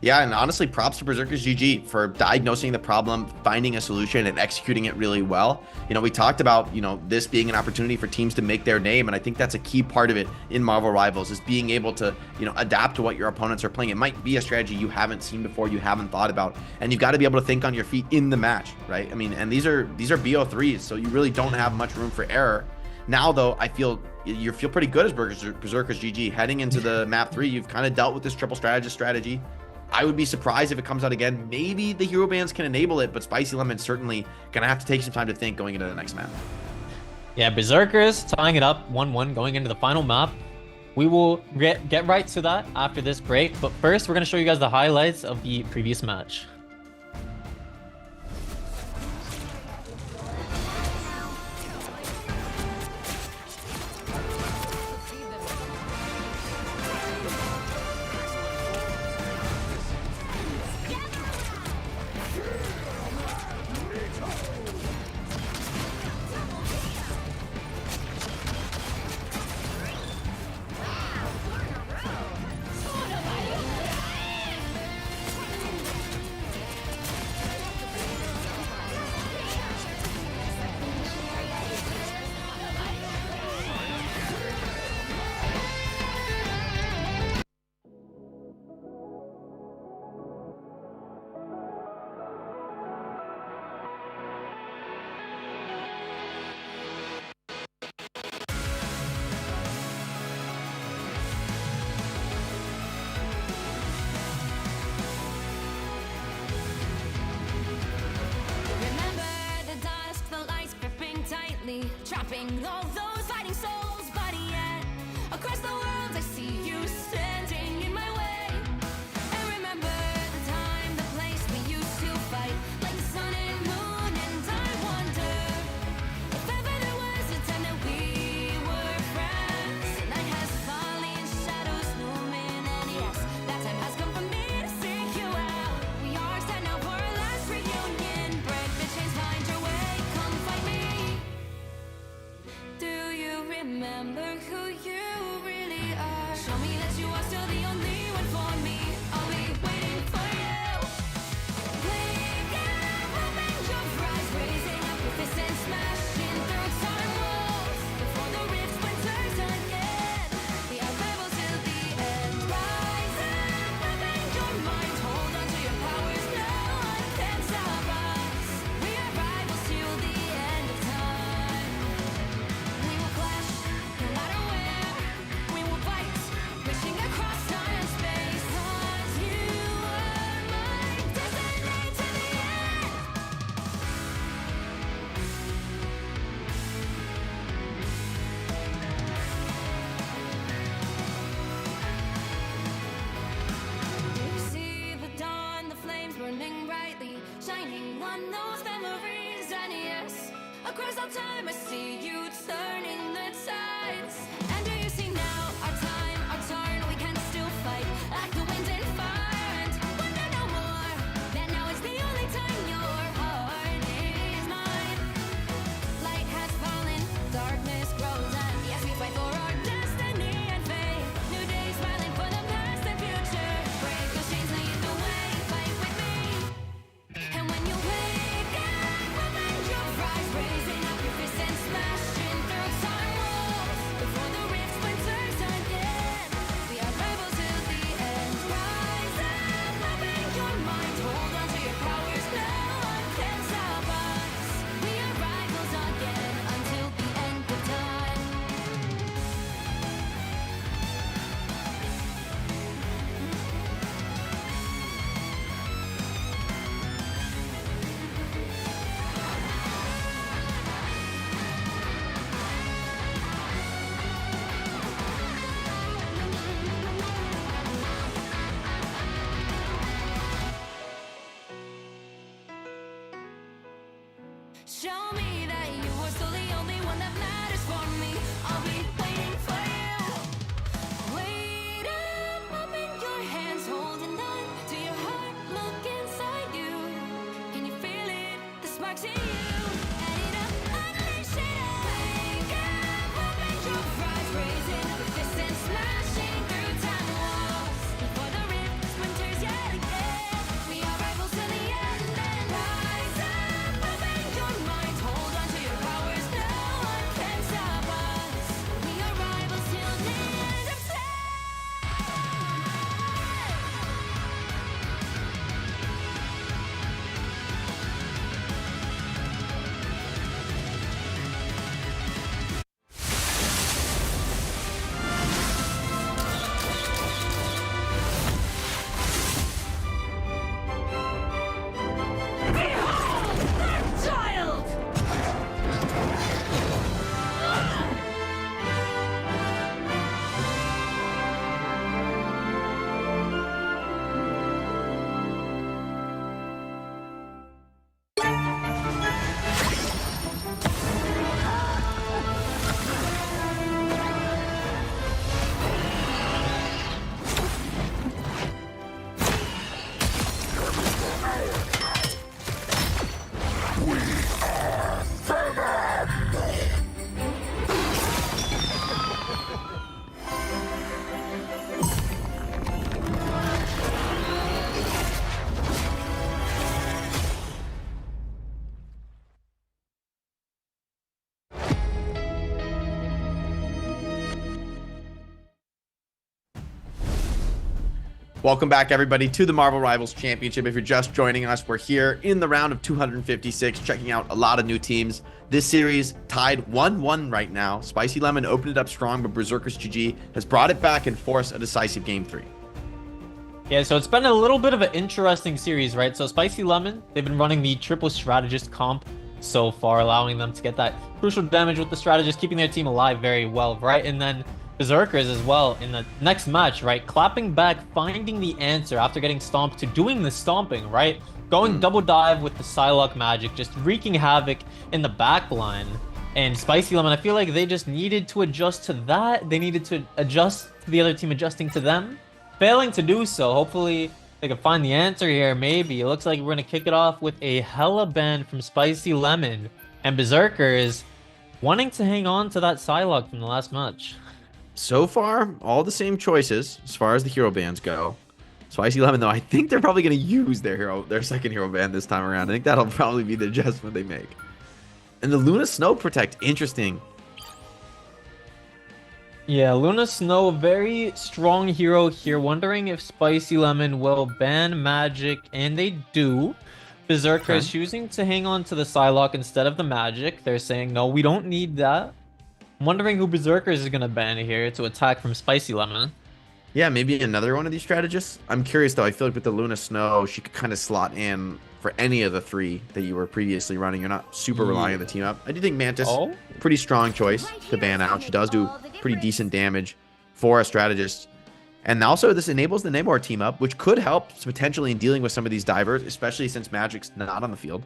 Yeah, and honestly, props to Berserkers GG for diagnosing the problem, finding a solution, and executing it really well. You know, we talked about, this being an opportunity for teams to make their name, and I think that's a key part of it in Marvel Rivals is being able to, adapt to what your opponents are playing. It might be a strategy you haven't seen before, you haven't thought about, and you've got to be able to think on your feet in the match, right? I mean, and these are BO3s, so you really don't have much room for error. Now, though, I feel you feel pretty good as Berserkers GG. Heading into the map 3, you've kind of dealt with this triple strategist strategy. I would be surprised if it comes out again. Maybe the hero bands can enable it, but Spicy Lemon certainly gonna have to take some time to think going into the next map. Yeah, Berserkers tying it up 1-1 going into the final map. We will get right to that after this break, but first we're gonna show you guys the highlights of the previous match. Trapping all those fighting souls, but yet across the world I see you standing in my way. And remember the time, the place we used to fight like the sun and moon. And I wonder if ever there was a time that we were friends. The night has fallen, shadows looming, and yes, that time has come for me to seek you out. We are set now for our last reunion. Break the chains, find your way, come fight me. Do you remember who you really are? Show me that you are still the only one for me. I'll be waiting for you. Wake up, open your eyes, raising up your fists and smashing through time walls. Before the rift splinters again, the arrival till the end. Rise up, open your mind, hold on to your powers. No one can stop us. We are rivals till the end of time. We will clash, no matter where. We will fight, reaching across time and space. 'Cause you are my destiny to the end. You see the dawn, the flames burning brightly, shining on those memories. And yes, across all time I see you turning the tides. And do you see now our time, our turn? We can still fight like the wind and fire. And wonder no more that now is the only time your heart is mine. Light has fallen, darkness grows, and yes, we fight for our destiny and fate. New days smiling for the past and future. Break those chains, lead the way, fight with me. And when you wake up, open your eyes, raising up your fists and smashing through time. Welcome back, everybody, to the Marvel Rivals Championship. If you're just joining us, we're here in the round of 256, checking out a lot of new teams. This series tied 1-1 right now. Spicy Lemon opened it up strong, but Berserkers GG has brought it back and forced a decisive game 3. Yeah, so it's been a little bit of an interesting series, right? So Spicy Lemon, they've been running the triple strategist comp so far, allowing them to get that crucial damage with the strategist, keeping their team alive very well, right? And then Berserkers as well in the next match, right? Clapping back, finding the answer after getting stomped to doing the stomping, right? Going double dive with the Psylocke magic, just wreaking havoc in the back line. And Spicy Lemon, I feel like they just needed to adjust to that. They needed to adjust to the other team adjusting to them. Failing to do so, hopefully they can find the answer here, maybe. It looks like we're going to kick it off with a hella ban from Spicy Lemon. And Berserkers wanting to hang on to that Psylocke from the last match. So far, all the same choices as far as the hero bands go. Spicy Lemon, though, I think they're probably going to use their second hero band this time around. I think that'll probably be the adjustment they make. And the Luna Snow Protect, interesting. Yeah, Luna Snow, very strong hero here. Wondering if Spicy Lemon will ban magic, and they do. Berserkers choosing to hang on to the Psylocke instead of the magic. They're saying, no, we don't need that. I'm wondering who Berserkers is going to ban here to attack from Spicy Lemon. Yeah, maybe another one of these strategists. I'm curious, though. I feel like with the Luna Snow, she could kind of slot in for any of the 3 that you were previously running. You're not super relying on the team up. I do think Mantis, pretty strong choice to ban out. She does do pretty decent damage for a strategist. And also, this enables the Namor team up, which could help potentially in dealing with some of these divers, especially since Magic's not on the field.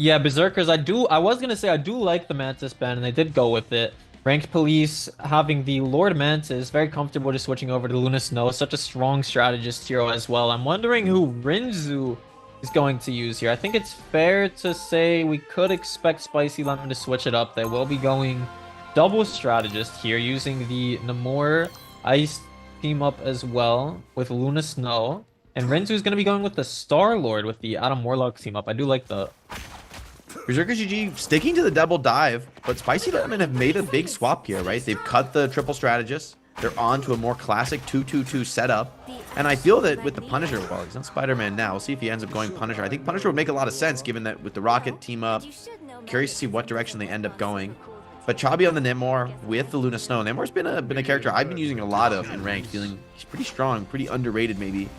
Yeah, Berserkers, I was going to say I do like the Mantis ban, and they did go with it. Ranked Police having the Lord Mantis, very comfortable just switching over to Luna Snow, such a strong strategist hero as well. I'm wondering who Rinzu is going to use here. I think it's fair to say we could expect Spicy Lemon to switch it up. They will be going double strategist here, using the Namor Ice team up as well with Luna Snow. And Rinzu is going to be going with the Star-Lord with the Adam Warlock team up. I do like the... Berserker GG sticking to the double dive, but Spicy Lemon have made a big swap here, right? They've cut the triple strategist. They're on to a more classic 2-2-2 setup. And I feel that with the Punisher, well, he's on Spider-Man now. We'll see if he ends up going Punisher. I think Punisher would make a lot of sense given that with the Rocket team up. Curious to see what direction they end up going. But Chabi on the Namor with the Luna Snow. Namor's been a character I've been using a lot of in ranked, feeling he's pretty strong, pretty underrated maybe.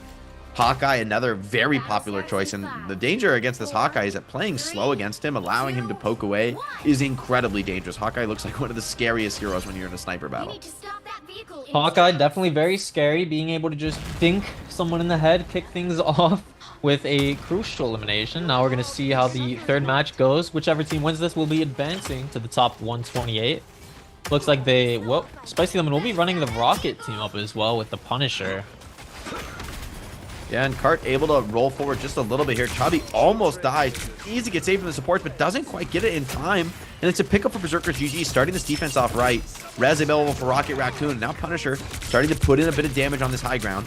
Hawkeye, another very popular choice, and the danger against this Hawkeye is that playing slow against him, allowing him to poke away, is incredibly dangerous. Hawkeye looks like one of the scariest heroes when you're in a sniper battle. Hawkeye, definitely very scary, being able to just dink someone in the head, kick things off with a crucial elimination. Now we're going to see how the third match goes. Whichever team wins this will be advancing to the top 128. Looks like Spicy Lemon will be running the Rocket team up as well with the Punisher. Yeah, and Cart able to roll forward just a little bit here. Chabi almost dies. Easy gets saved from the supports, but doesn't quite get it in time. And it's a pickup for Berserkers GG, starting this defense off right. Res available for Rocket Raccoon. Now Punisher starting to put in a bit of damage on this high ground.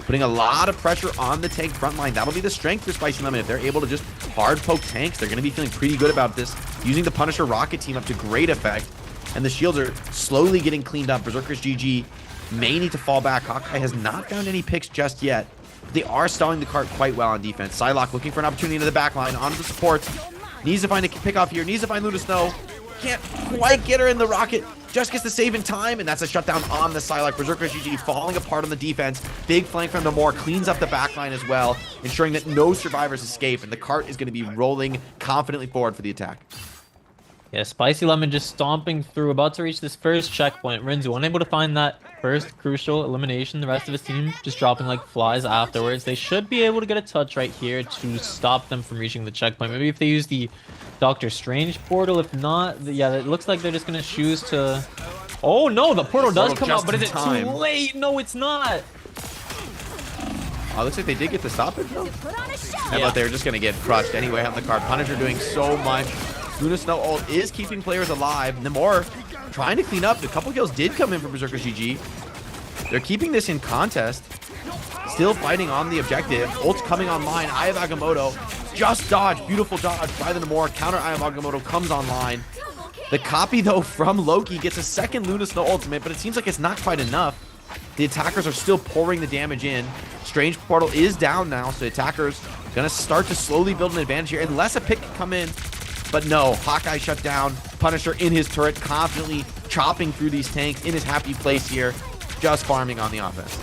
Putting a lot of pressure on the tank front line. That'll be the strength for Spicy Lemon. If they're able to just hard poke tanks, they're going to be feeling pretty good about this. Using the Punisher Rocket team up to great effect. And the shields are slowly getting cleaned up. Berserkers GG may need to fall back. Hawkeye has not found any picks just yet. They are stalling the cart quite well on defense. Psylocke looking for an opportunity into the back line. Onto the supports. Needs to find a pick-off here. Needs to find Luna Snow. Can't quite get her in the Rocket. Just gets the save in time, and that's a shutdown on the Psylocke. Berserker GG falling apart on the defense. Big flank from Namor. Cleans up the back line as well, ensuring that no survivors escape, and the cart is going to be rolling confidently forward for the attack. Yeah, Spicy Lemon just stomping through, about to reach this first checkpoint. Rinzu unable to find that first crucial elimination. The rest of his team just dropping like flies afterwards. They should be able to get a touch right here to stop them from reaching the checkpoint. Maybe if they use the Doctor Strange portal. If not, yeah, it looks like they're just going to choose to... Oh, no, the portal does come out, but is it too late? No, it's not. Oh, looks like they did get to stop it, though. How about they were just going to get crushed anyway on the card. Punisher doing so much. Luna Snow ult is keeping players alive. Namor trying to clean up. A couple kills did come in for Berserker GG. They're keeping this in contest. Still fighting on the objective. Ult's coming online. Eye of Agamotto. Just dodge. Beautiful dodge by the Namor. Counter Eye of Agamotto comes online. The copy, though, from Loki gets a second Luna Snow ultimate, but it seems like it's not quite enough. The attackers are still pouring the damage in. Strange portal is down now, so the attackers gonna start to slowly build an advantage here, unless a pick can come in. But no, Hawkeye shut down. Punisher in his turret, confidently chopping through these tanks in his happy place here, just farming on the offense.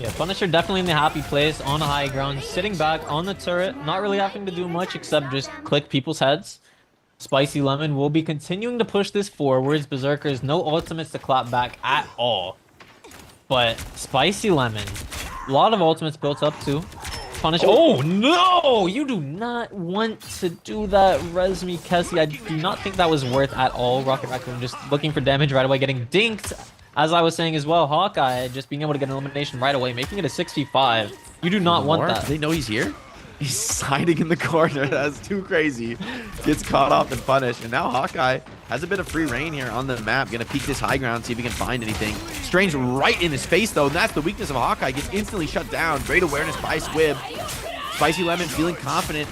Yeah, Punisher definitely in the happy place, on the high ground, sitting back on the turret, not really having to do much except just click people's heads. Spicy Lemon will be continuing to push this forwards. Berserkers, no ultimates to clap back at all. But Spicy Lemon, a lot of ultimates built up too. Punish. Oh no! You do not want to do that, Resmi Kessie. I do not think that was worth at all. Rocket Raccoon just looking for damage right away, getting dinked. As I was saying as well, Hawkeye just being able to get an elimination right away, making it a 6v5. You do not want that. Do they know he's here? He's hiding in the corner. That's too crazy. Gets caught off and punished. And now Hawkeye has a bit of free reign here on the map. Gonna peek this high ground, see if he can find anything. Strange right in his face, though. And that's the weakness of Hawkeye. Gets instantly shut down. Great awareness by Squib. Spicy Lemon feeling confident.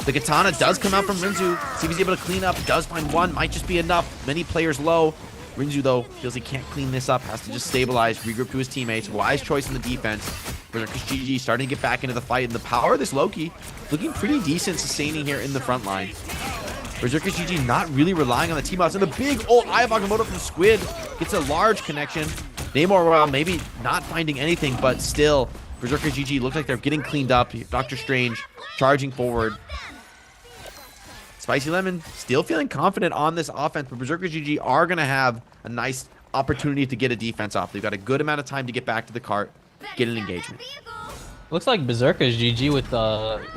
The katana does come out from Rinzu. See if he's able to clean up. Does find one. Might just be enough. Many players low. Rinzu, though, feels he can't clean this up. Has to just stabilize, regroup to his teammates. Wise choice in the defense. Berserkers GG starting to get back into the fight. And the power of this Loki looking pretty decent, sustaining here in the front line. Berserkers GG not really relying on the team outs. And the big ult Eye of Agamotto from Squid gets a large connection. Namor, well, maybe not finding anything, but still, Berserkers GG looks like they're getting cleaned up. Doctor Strange charging forward. Spicy Lemon still feeling confident on this offense, but Berserkers GG are going to have a nice opportunity to get a defense off. They've got a good amount of time to get back to the cart, get an engagement. Looks like Berserkers GG with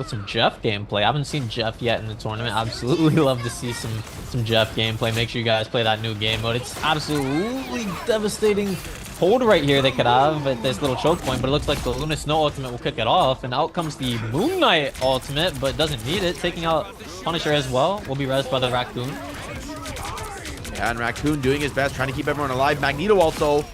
some Jeff gameplay. I haven't seen Jeff yet in the tournament. Absolutely love to see some Jeff gameplay. Make sure you guys play that new game mode. It's absolutely devastating hold right here they could have at this little choke point, but it looks like the Luna Snow ultimate will kick it off, and out comes the Moon Knight ultimate, but doesn't need it, taking out Punisher as well. Will be rezzed by the Raccoon. Yeah, and Raccoon doing his best, trying to keep everyone alive. Magneto also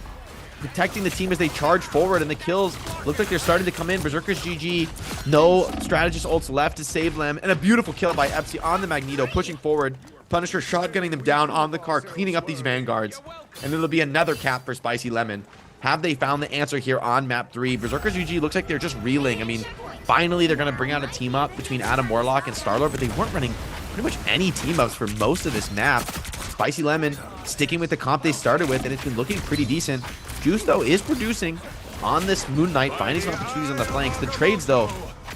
protecting the team as they charge forward, and the kills look like they're starting to come in. Berserkers GG, no strategist ults left to save them, and a beautiful kill by Epsi on the Magneto, pushing forward. Punisher shotgunning them down on the car, cleaning up these vanguards, and it'll be another cap for Spicy Lemon. Have they found the answer here on map 3? Berserkers GG looks like they're just reeling. I mean, finally they're going to bring out a team up between Adam Warlock and Starlord, but they weren't running pretty much any team ups for most of this map. Spicy Lemon sticking with the comp they started with, and it's been looking pretty decent. Juice, though, is producing on this Moon Knight, finding some opportunities on the flanks. The trades, though,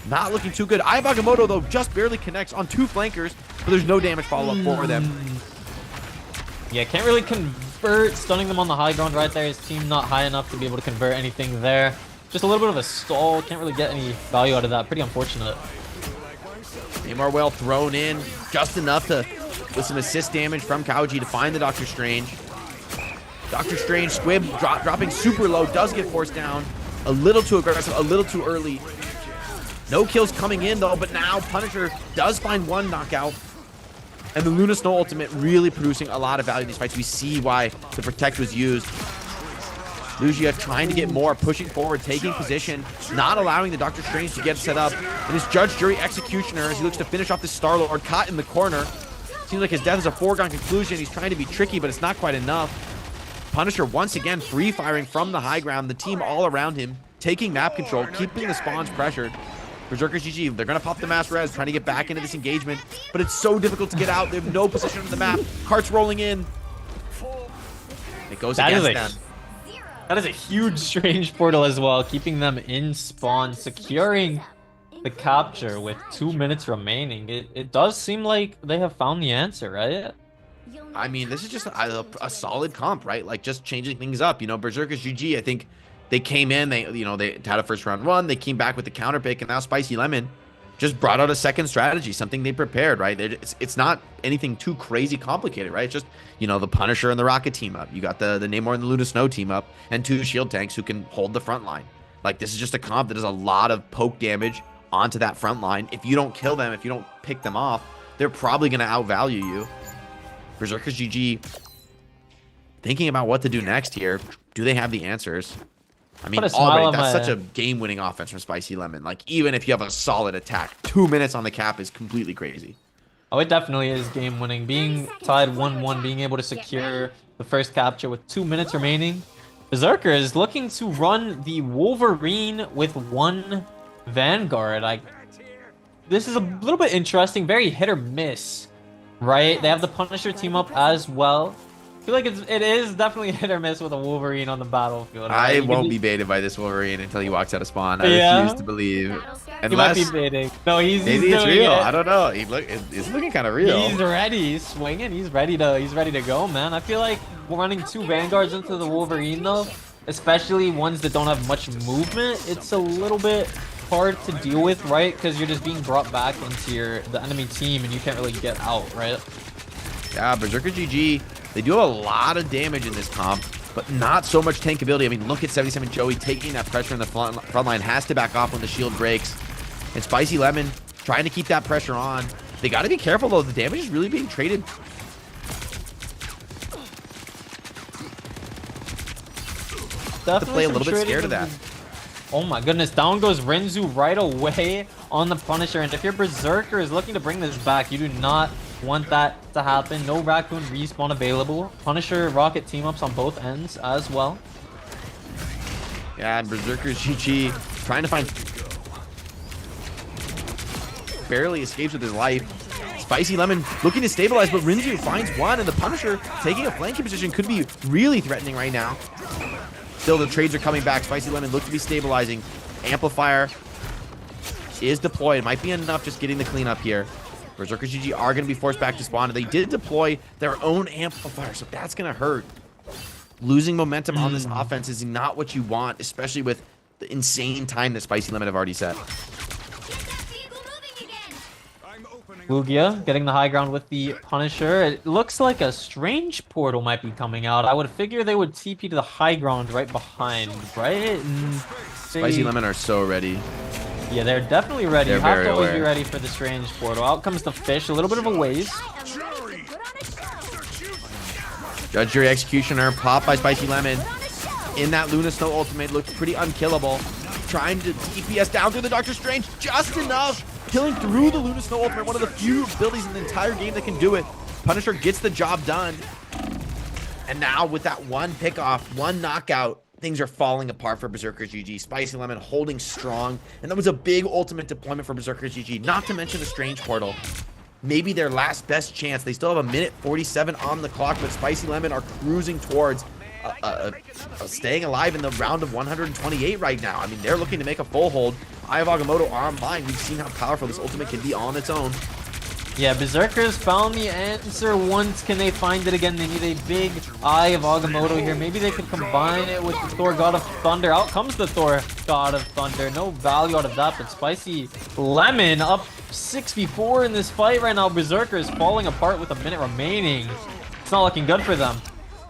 not looking too good. Eye of Agamotto, though, just barely connects on 2 flankers, but there's no damage follow-up for them. Yeah, can't really convert. Stunning them on the high ground right there. His team not high enough to be able to convert anything there. Just a little bit of a stall. Can't really get any value out of that. Pretty unfortunate. Namor well thrown in, just enough to, with some assist damage from Kauji to find the Doctor Strange. Doctor Strange, Squib dropping super low, does get forced down. A little too aggressive, a little too early. No kills coming in, though, but now Punisher does find one knockout. And the Luna Snow ultimate really producing a lot of value in these fights. We see why the Protect was used. Lugia trying to get more, pushing forward, taking position, not allowing the Doctor Strange to get set up. And his Judge, Jury, Executioner, as he looks to finish off the Star-Lord, caught in the corner. Seems like his death is a foregone conclusion. He's trying to be tricky, but it's not quite enough. Punisher once again free firing from the high ground. The team all around him, taking map control, keeping the spawns pressured. Berserkers GG, they're going to pop the mass res, trying to get back into this engagement, but it's so difficult to get out. They have no position on the map. Carts rolling in. It goes against them. That is a huge Strange portal as well, keeping them in spawn, securing the capture with 2 minutes remaining. It does seem like they have found the answer, right? I mean, this is just a solid comp, right? Like, just changing things up. You know, Berserkers GG, I think they came in, they had a first round run, they came back with the counter pick, and now Spicy Lemon just brought out a second strategy, something they prepared, right? It's not anything too crazy complicated, right? It's just, you know, the Punisher and the Rocket team up. You got the Namor and the Luna Snow team up, and 2 shield tanks who can hold the front line. Like, this is just a comp that does a lot of poke damage onto that front line. If you don't kill them, if you don't pick them off, they're probably going to outvalue you. Berserkers GG thinking about what to do next here. Do they have the answers? I mean, already, that's such a game-winning offense from Spicy Lemon. Like, even if you have a solid attack, 2 minutes on the cap is completely crazy. Oh, it definitely is game-winning. Being tied 1-1, being able to secure the first capture with 2 minutes remaining, Berserker is looking to run the Wolverine with one Vanguard. This is a little bit interesting, very hit or miss, right? They have the Punisher team up as well. I feel like it is definitely hit or miss with a Wolverine on the battlefield. Right? I won't be baited by this Wolverine until he walks out of spawn. I Yeah. refuse to believe. He might Unless be baiting. No, he's maybe it's doing real. it. I don't know. It's looking kind of real. He's ready. He's swinging. He's ready to go, man. I feel like running two Vanguards into the Wolverine though, especially ones that don't have much movement, it's a little bit hard to deal with, right? Because you're just being brought back into the enemy team and you can't really get out, right? Yeah, Berserker GG. They do have a lot of damage in this comp, but not so much tankability. I mean, look at 77 Joey taking that pressure in the front line, has to back off when the shield breaks. And Spicy Lemon trying to keep that pressure on. They got to be careful, though. The damage is really being traded. Definitely to play a some little bit trading scared of that. Oh my goodness, down goes Renzu right away on the Punisher. And if your Berserker is looking to bring this back, you do not want that to happen. No Raccoon respawn available. Punisher Rocket team ups on both ends as well. Yeah, and Berserker GG trying to find... Barely escapes with his life. Spicy Lemon looking to stabilize, but Renzu finds one, and the Punisher taking a flanking position could be really threatening right now. Still, the trades are coming back. Spicy Lemon looks to be stabilizing. Amplifier is deployed. Might be enough just getting the cleanup here. Berserker GG are going to be forced back to spawn. They did deploy their own amplifier, so that's going to hurt. Losing momentum on this offense is not what you want, especially with the insane time that Spicy Lemon have already set. Lugia getting the high ground with the Punisher. It looks like a strange portal might be coming out. I would figure they would TP to the high ground right behind, right? Spicy Lemon are so ready. Yeah, they're definitely ready. They're You have very to always be aware. ready for the strange portal. Out comes the fish, a little bit of a ways. Judge Jury Executioner popped by Spicy Lemon. In that Luna Snow ultimate, looked pretty unkillable. Trying to DPS down through the Doctor Strange just enough. Killing through the Luna Snow ultimate, one of the few abilities in the entire game that can do it. Punisher gets the job done. And now with that one pickoff, one knockout, things are falling apart for Berserker GG. Spicy Lemon holding strong. And that was a big ultimate deployment for Berserker GG. Not to mention the Strange Portal. Maybe their last best chance. They still have 1:47 on the clock, but Spicy Lemon are cruising towards staying alive in the round of 128 right now. I mean, they're looking to make a full hold. Eye of Agamotto online. We've seen how powerful this ultimate can be on its own. Yeah, Berserkers found the answer once. Can they find it again? They need a big Eye of Agamotto here. Maybe they could combine it with the Thor God of Thunder. Out comes the Thor God of Thunder. No value out of that, but Spicy Lemon up 6v4 in this fight right now. Berserkers falling apart with a minute remaining. It's not looking good for them.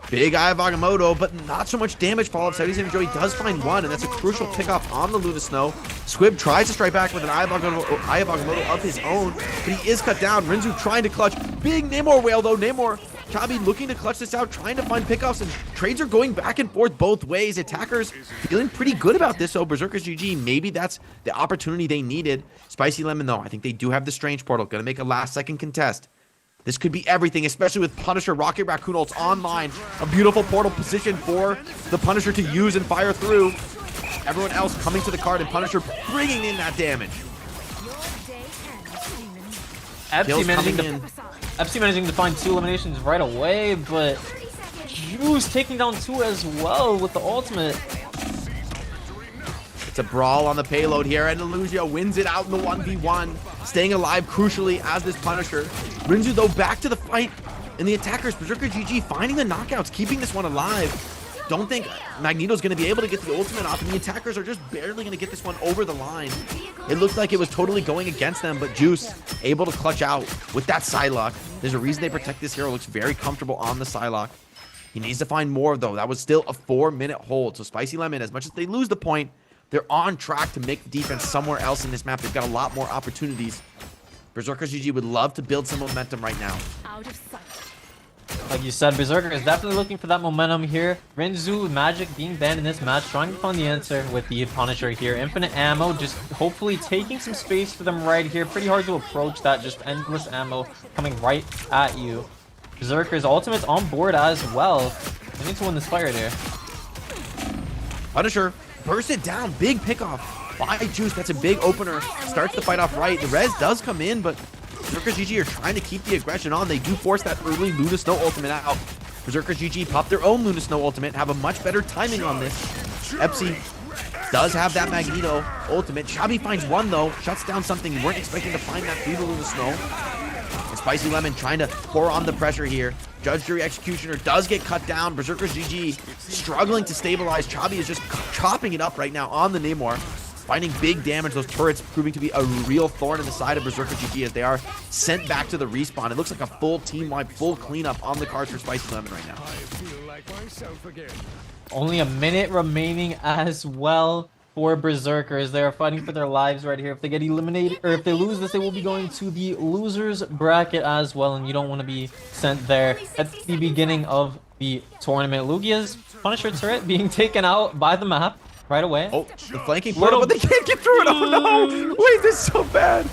Big Eye of Agamotto, but not so much damage. Fall of 77 Joey does find one, and that's a crucial pickoff on the Luna Snow. Squib tries to strike back with an Eye of Agamotto of his own, but he is cut down. Renzu trying to clutch. Big Namor whale, though. Namor, Kabi looking to clutch this out, trying to find pickoffs, and trades are going back and forth both ways. Attackers feeling pretty good about this, so Berserkers GG, maybe that's the opportunity they needed. Spicy Lemon, though, I think they do have the Strange Portal. Gonna make a last-second contest. This could be everything, especially with Punisher Rocket Raccoon ults online. A beautiful portal position for the Punisher to use and fire through. Everyone else coming to the card, and Punisher bringing in that damage. Kills coming in. FC managing to find 2 eliminations right away, but Juice taking down 2 as well with the ultimate. It's a brawl on the payload here, and Illusia wins it out in the 1v1. Staying alive crucially as this Punisher. Renzu, though, back to the fight. And the attackers, Berserker GG, finding the knockouts, keeping this one alive. Don't think Magneto's going to be able to get the ultimate off, and the attackers are just barely going to get this one over the line. It looked like it was totally going against them, but Juice able to clutch out with that Psylocke. There's a reason they protect this hero. Looks very comfortable on the Psylocke. He needs to find more, though. That was still a 4-minute hold. So Spicy Lemon, as much as they lose the point, they're on track to make the defense somewhere else in this map. They've got a lot more opportunities. Berserker GG would love to build some momentum right now. Out of sight. Like you said, Berserker is definitely looking for that momentum here. Renzu Magic being banned in this match, trying to find the answer with the Punisher here. Infinite ammo, just hopefully taking some space for them right here. Pretty hard to approach that, just endless ammo coming right at you. Berserker's ultimate's on board as well. They need to win this fight right here. Punisher bursts it down. Big pickoff by Juice. That's a big opener. Starts the fight off right. The res does come in, but Berserkers GG are trying to keep the aggression on. They do force that early Luna Snow ultimate out. Berserkers GG pop their own Luna Snow ultimate, have a much better timing on this. Epsi does have that Magneto ultimate. Chabi finds one though, shuts down something you weren't expecting to find that through the Luna Snow. And Spicy Lemon trying to pour on the pressure here. Judge, Jury, Executioner does get cut down. Berserkers GG struggling to stabilize. Chabi is just chopping it up right now on the Namor. Finding big damage. Those turrets proving to be a real thorn in the side of Berserker GG as they are sent back to the respawn. It looks like a full team-wide, full cleanup on the cards for Spicy Lemon right now. Only a minute remaining as well for Berserkers. They are fighting for their lives right here. If they get eliminated, or if they lose this, they will be going to the losers bracket as well, and you don't want to be sent there at the beginning of the tournament. Lugia's Punisher turret being taken out by the map right away. Oh, the flanking portal, but they can't get through it. Oh no! Wait, this is so bad.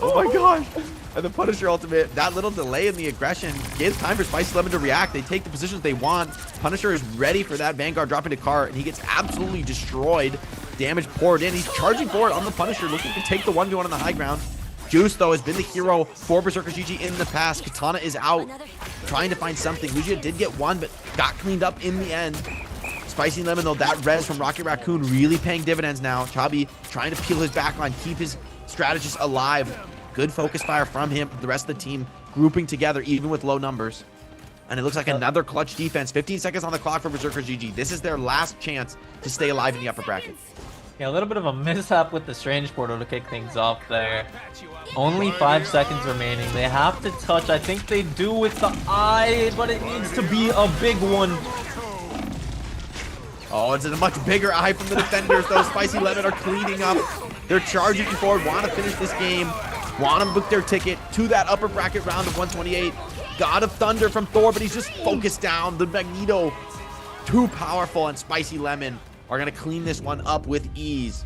Oh my gosh. And the Punisher ultimate, that little delay in the aggression gives time for Spicy Lemon to react. They take the positions they want. Punisher is ready for that Vanguard dropping to cart, and he gets absolutely destroyed. Damage poured in. He's charging forward on the Punisher, looking to take the 1v1 on the high ground. Juice, though, has been the hero for Berserker GG in the past. Katana is out, trying to find something. Lugia did get one, but got cleaned up in the end. Spicy Lemon, though, that res from Rocket Raccoon really paying dividends now. Chabi trying to peel his backline, keep his strategist alive. Good focus fire from him. The rest of the team grouping together, even with low numbers. And it looks like another clutch defense. 15 seconds on the clock for Berserker GG. This is their last chance to stay alive in the upper bracket. Yeah, a little bit of a mishap with the Strange Portal to kick things off there. Only 5 seconds remaining. They have to touch. I think they do with the eye, but it needs to be a big one. Oh, it's a much bigger eye from the defenders. Those Spicy Lemon are cleaning up. They're charging forward, want to finish this game, want to book their ticket to that upper bracket round of 128. God of Thunder from Thor, but he's just focused down. The Magneto, too powerful, and Spicy Lemon are going to clean this one up with ease.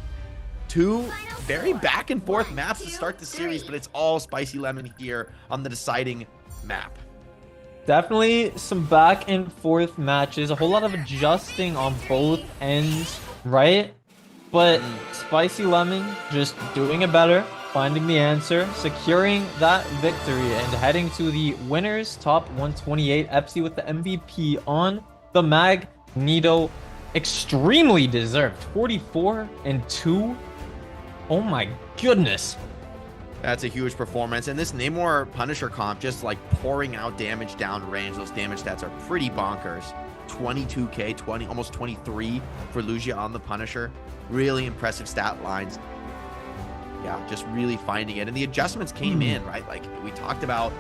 Two very back and forth maps to start the series, but it's all Spicy Lemon here on the deciding map. Definitely some back and forth matches, a whole lot of adjusting on both ends, right? But Spicy Lemon just doing it better, finding the answer, securing that victory, and heading to the winners top 128. Epsi with the MVP on the Magneto. Extremely deserved. 44-2. Oh my goodness. That's a huge performance. And this Namor Punisher comp, just like pouring out damage down range. Those damage stats are pretty bonkers. 22k, 20, almost 23 for Lugia on the Punisher. Really impressive stat lines. Yeah, just really finding it. And the adjustments came in, right? Like we talked about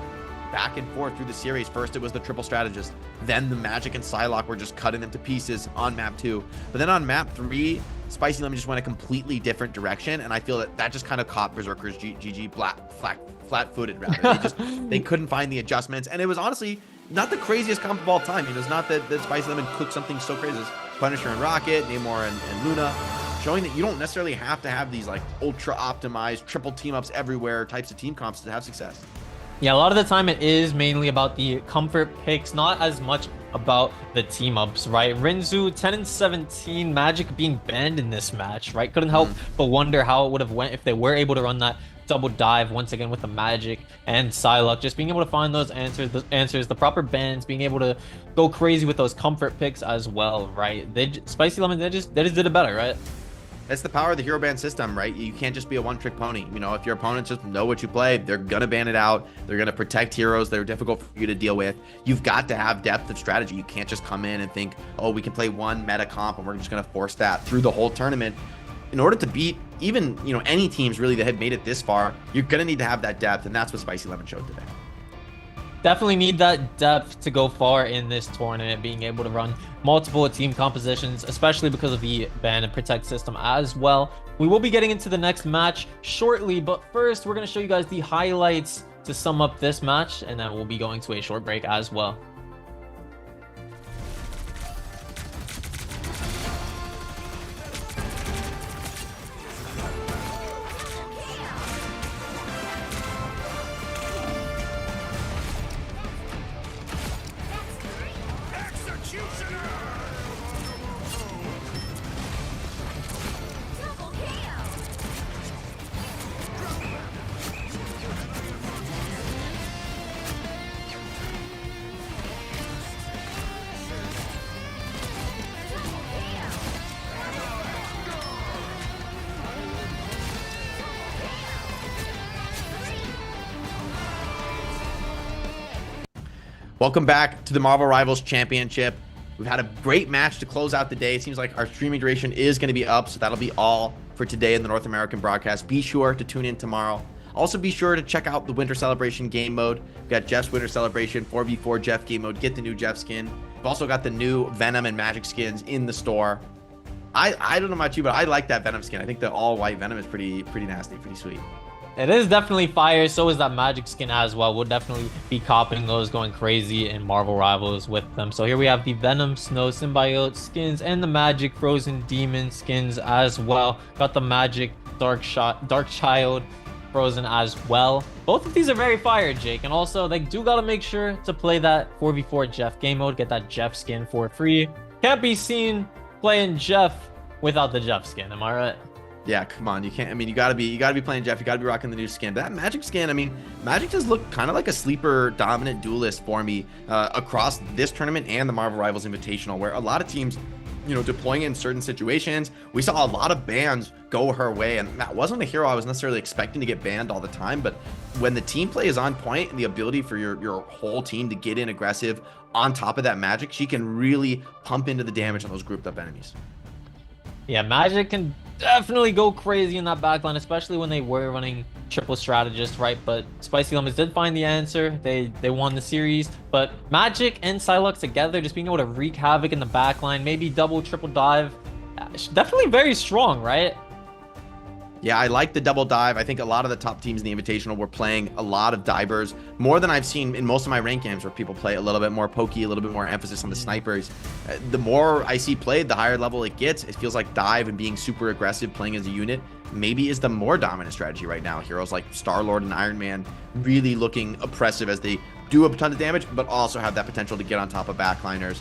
back and forth through the series. First, it was the triple strategist. Then the Magic and Psylocke were just cutting them to pieces on map 2. But then on map 3, Spicy Lemon just went a completely different direction. And I feel that that just kind of caught Berserkers GG flat-footed, rather. They couldn't find the adjustments. And it was honestly not the craziest comp of all time. It's not that Spicy Lemon cooked something so crazy as Punisher and Rocket, Namor and Luna, showing that you don't necessarily have to have these like ultra optimized triple team ups everywhere types of team comps to have success. Yeah, a lot of the time it is mainly about the comfort picks, not as much about the team ups, right? Rinzu 10-17, Magic being banned in this match, right? Couldn't help but wonder how it would have went if they were able to run that double dive once again with the Magic and Psylocke. Just being able to find those answers, the proper bans, being able to go crazy with those comfort picks as well, right? Spicy Lemon, they just did it better, right? That's the power of the hero ban system, right? You can't just be a one-trick pony. You know, if your opponents just know what you play, they're gonna ban it out. They're gonna protect heroes that are difficult for you to deal with. You've got to have depth of strategy. You can't just come in and think, oh, we can play one meta comp and we're just gonna force that through the whole tournament. In order to beat even, you know, any teams really that have made it this far, you're gonna need to have that depth, and that's what Spicy Lemon showed today. Definitely need that depth to go far in this tournament, being able to run multiple team compositions, especially because of the ban and protect system as well. We will be getting into the next match shortly, but first we're going to show you guys the highlights to sum up this match, and then we'll be going to a short break as well. Welcome back to the Marvel Rivals Championship. We've had a great match to close out the day. It seems like our streaming duration is going to be up, so that'll be all for today in the North American broadcast. Be sure to tune in tomorrow. Also, be sure to check out the Winter Celebration game mode. We've got Jeff's Winter Celebration 4v4 Jeff game mode. Get the new Jeff skin. We've also got the new Venom and Magic skins in the store. I don't know about you, but I like that Venom skin. I think the all-white Venom is pretty nasty, pretty sweet. It is definitely fire. So is that Magic skin as well. We'll definitely be copying those, going crazy in Marvel Rivals with them. So here we have the Venom Snow Symbiote skins and the Magic Frozen Demon skins as well. Got the Magic Dark Child Frozen as well. Both of these are very fire, Jake. And also, they do got to make sure to play that 4v4 Jeff game mode. Get that Jeff skin for free. Can't be seen playing Jeff without the Jeff skin. Am I right? Yeah, come on. You can't. I mean, you gotta be playing Jeff. You gotta be rocking the new skin. That Magic skin. I mean, Magic does look kind of like a sleeper dominant duelist for me across this tournament and the Marvel Rivals Invitational, where a lot of teams, you know, deploying in certain situations. We saw a lot of bans go her way, and that wasn't a hero I was necessarily expecting to get banned all the time. But when the team play is on point and the ability for your whole team to get in aggressive on top of that Magic, she can really pump into the damage on those grouped up enemies. Yeah, Magic can definitely go crazy in that backline, especially when they were running triple strategist, right? But Spicy Lemons did find the answer. They won the series. But Magic and Psylocke together, just being able to wreak havoc in the backline, maybe double, triple dive, definitely very strong, right? Yeah, I like the double dive. I think a lot of the top teams in the Invitational were playing a lot of divers, more than I've seen in most of my rank games, where people play a little bit more pokey, a little bit more emphasis on the snipers. The more I see played, the higher level it gets. It feels like dive and being super aggressive, playing as a unit, maybe is the more dominant strategy right now. Heroes like Star-Lord and Iron Man really looking oppressive as they do a ton of damage, but also have that potential to get on top of backliners.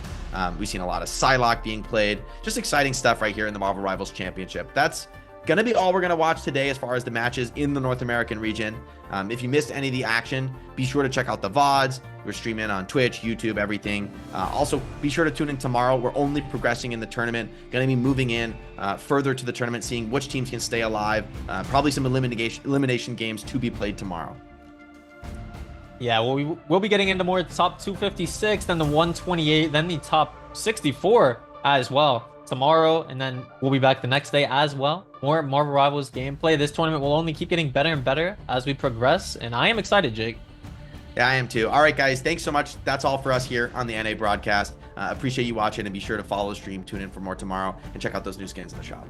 We've seen a lot of Psylocke being played. Just exciting stuff right here in the Marvel Rivals Championship. That's gonna be all we're gonna watch today as far as the matches in the North American region. If you missed any of the action, be sure to check out the VODs. We're streaming on Twitch, YouTube, everything. Also, be sure to tune in tomorrow. We're only progressing in the tournament. Gonna be moving in further to the tournament, seeing which teams can stay alive. Probably some elimination games to be played tomorrow. Yeah, well, we'll be getting into more top 256, then the 128, then the top 64 as well tomorrow, and then we'll be back the next day as well. More Marvel Rivals gameplay. This tournament will only keep getting better and better as we progress, and I am excited, Jake. Yeah, I am too. All right, guys, thanks so much. That's all for us here on the NA broadcast. Appreciate you watching, and be sure to follow the stream, tune in for more tomorrow, and check out those new skins in the shop.